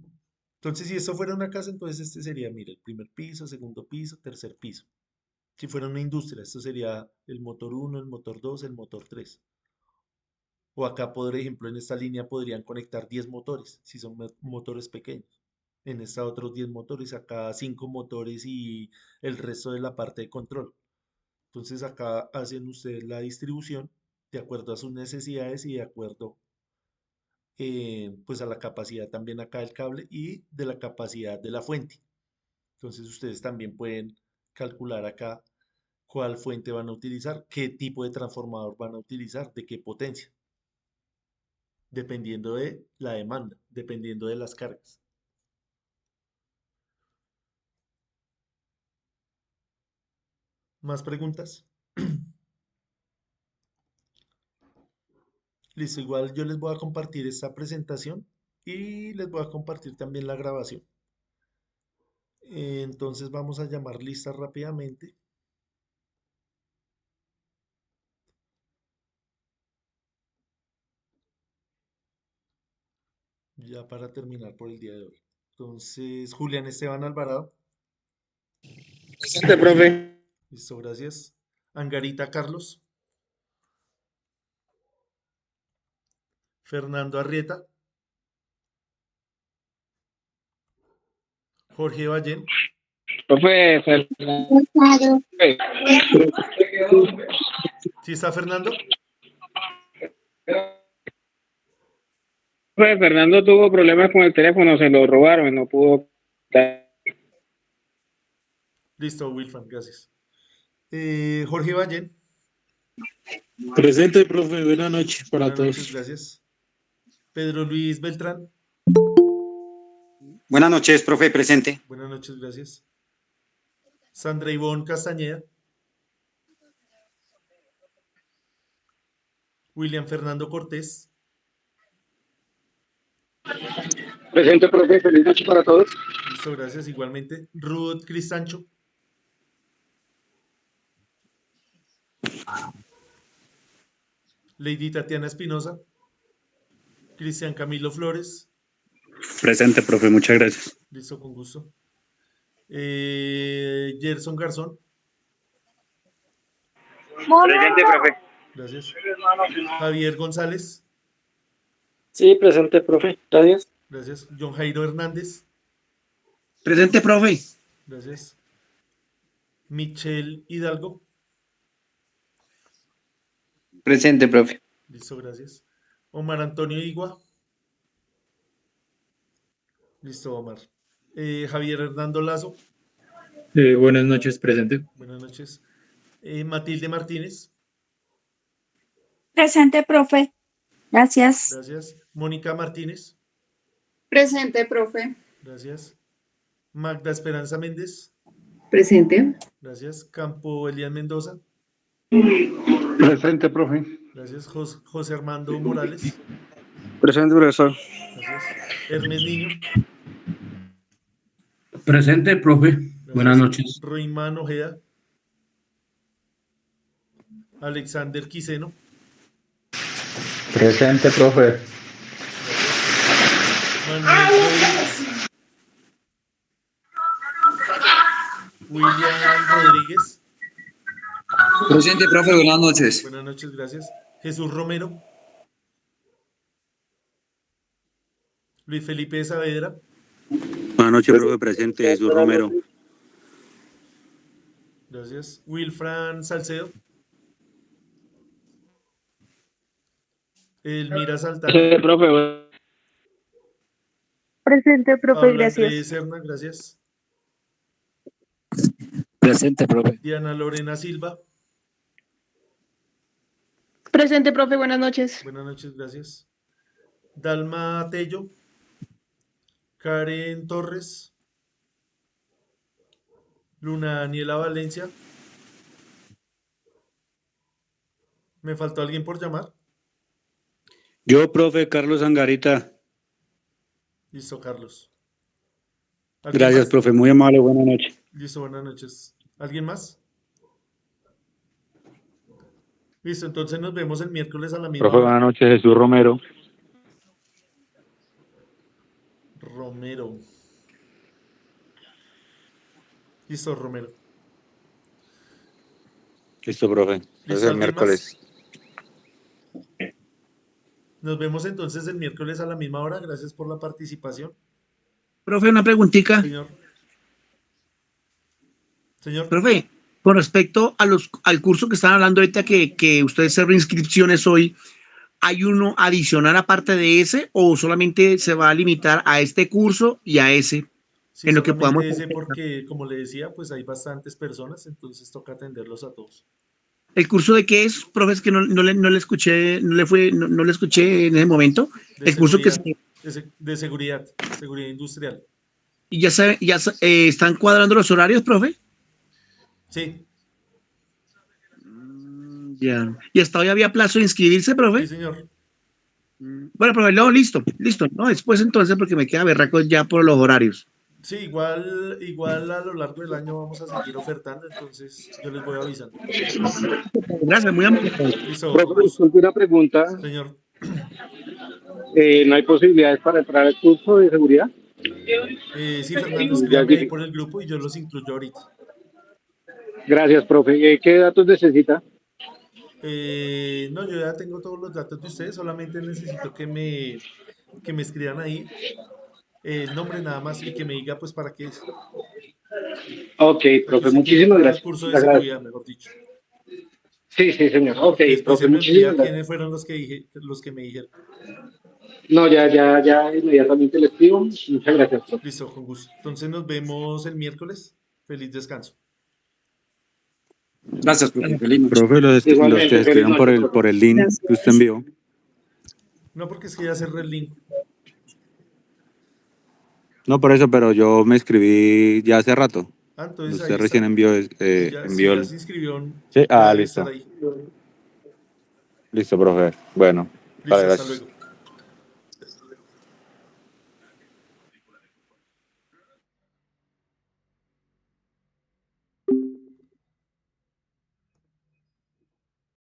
Entonces, si esto fuera una casa, entonces este sería, mira, el primer piso, segundo piso, tercer piso. Si fuera una industria, esto sería el motor uno, el motor 2, el motor 3. O acá, por ejemplo, en esta línea podrían conectar 10 motores, si son motores pequeños. En esta otros 10 motores, acá 5 motores y el resto de la parte de control. Entonces acá hacen ustedes la distribución de acuerdo a sus necesidades y de acuerdo pues a la capacidad también acá del cable y de la capacidad de la fuente. Entonces ustedes también pueden calcular acá cuál fuente van a utilizar, qué tipo de transformador van a utilizar, de qué potencia, dependiendo de la demanda, dependiendo de las cargas. ¿Más preguntas? Listo, igual yo les voy a compartir esta presentación y les voy a compartir también la grabación. Entonces vamos a llamar lista rápidamente, ya para terminar por el día de hoy. Entonces, Julián Esteban Alvarado, Presente, profe. listo, gracias. Angarita Carlos, Fernando Arrieta, Jorge Ballén, Profe, ¿Sí está Fernando? Fernando tuvo problemas con el teléfono, se lo robaron, no pudo. Listo, Wilfran, gracias. Jorge Vallen. Presente, profe. Buenas noches para Buenas noches, todos. gracias. Pedro Luis Beltrán. Buenas noches, profe, presente. Buenas noches, gracias. Sandra Ivonne Castañeda. William Fernando Cortés. Presente, profe. Feliz noche para todos. Listo, gracias, igualmente. Ruth Cristancho. Lady Tatiana Espinosa. Cristian Camilo Flores. Presente, profe. Muchas gracias. Listo, con gusto. Gerson Garzón. Presente, profe. Gracias. Javier González. Sí, presente, profe. Gracias. Gracias. John Jairo Hernández. Presente, profe. Gracias. Michelle Hidalgo. Presente, profe. Listo, gracias. Omar Antonio Igua. Listo, Omar. Javier Hernando Lazo. Buenas noches, presente. Buenas noches. Matilde Martínez. Presente, profe. Gracias. Gracias. Mónica Martínez. Presente, profe. Gracias. Magda Esperanza Méndez. Presente. Gracias. Campo Elías Mendoza. Presente, profe. Gracias. José Armando Morales. Presente, profesor. Gracias. Hermes Niño. Presente, profe. Gracias. Buenas noches. Roimán Ojeda. Alexander Quiseno. Presente, profe. Manuel Rodríguez. William Rodríguez. Presente, profe, buenas noches. Buenas noches, gracias. Jesús Romero. Luis Felipe Saavedra. Buenas noches, profe, presente, Jesús Romero. Gracias. Wilfran Salcedo. Elmira Saltana. Presente, profe. Presente, profe, Pablo gracias. Andrés Serna, gracias. Presente, profe. Diana Lorena Silva. Presente, profe, buenas noches. Buenas noches, gracias. Dalma Tello. Karen Torres. Luna Daniela Valencia. ¿Me faltó alguien por llamar? Yo, profe, Carlos Angarita. Listo, Carlos. ¿Alguien Gracias, más? profe, muy amable, buenas noches. Listo, buenas noches. ¿Alguien más? Listo, entonces nos vemos el miércoles a la misma Profe, hora. buenas noches, Jesús Romero. Romero. Listo, Romero. Listo, profe. ¿Listo, Entonces el alguien miércoles. más? Nos vemos entonces el miércoles a la misma hora. Gracias por la participación. Profe, una preguntita. Señor. Señor. Profe, con respecto a al curso que están hablando ahorita que ustedes cerran inscripciones hoy, ¿hay uno adicional aparte de ese o solamente se va a limitar a este curso y a ese? Sí, en lo que solamente podamos. ese porque, como le decía, pues hay bastantes personas, entonces toca atenderlos a todos. ¿El curso de qué es, profe? Es que no le escuché, no le escuché en ese momento. De El curso que seguridad, de seguridad industrial. ¿Y ya están cuadrando los horarios, profe? Sí. Ya. ¿Y hasta hoy había plazo de inscribirse, profe? Sí, señor. Bueno, profe, no, listo. No, después entonces porque me queda berraco ya por los horarios. Sí, igual a lo largo del año vamos a seguir ofertando, entonces yo les voy avisando. Gracias, muy amable. Listo. Profe, disculpe una pregunta. Señor. ¿No hay posibilidades para entrar al curso de seguridad? Sí, Fernando, escríbame ahí por el grupo y yo los incluyo ahorita. Gracias, profe. ¿Qué datos necesita? No, yo ya tengo todos los datos de ustedes, solamente necesito que me escriban ahí el nombre nada más y que me diga pues para qué es. Ok, profe, muchísimas Para el gracias. curso de Le agradezco. seguridad, mejor dicho. Sí, sí, señor. Ok, Después profe, se me muchísimas envía gracias. quiénes fueron los que me dijeron. No, ya inmediatamente le escribo. Muchas gracias, profe. Listo, con gusto. Entonces nos vemos el miércoles. Feliz descanso. Gracias, profe. Feliz noche. Profe, los que Igualmente, feliz escriban noche, profe. por el link que usted envió. No, porque es que ya cerré el link. No, por eso, pero yo me escribí ya hace rato. Ah, entonces ahí Usted recién está. envió, Si envió ya el... se inscribió, Sí, ya debe listo. estar ahí. Listo, profe. Bueno, Listo, vale, hasta gracias. luego.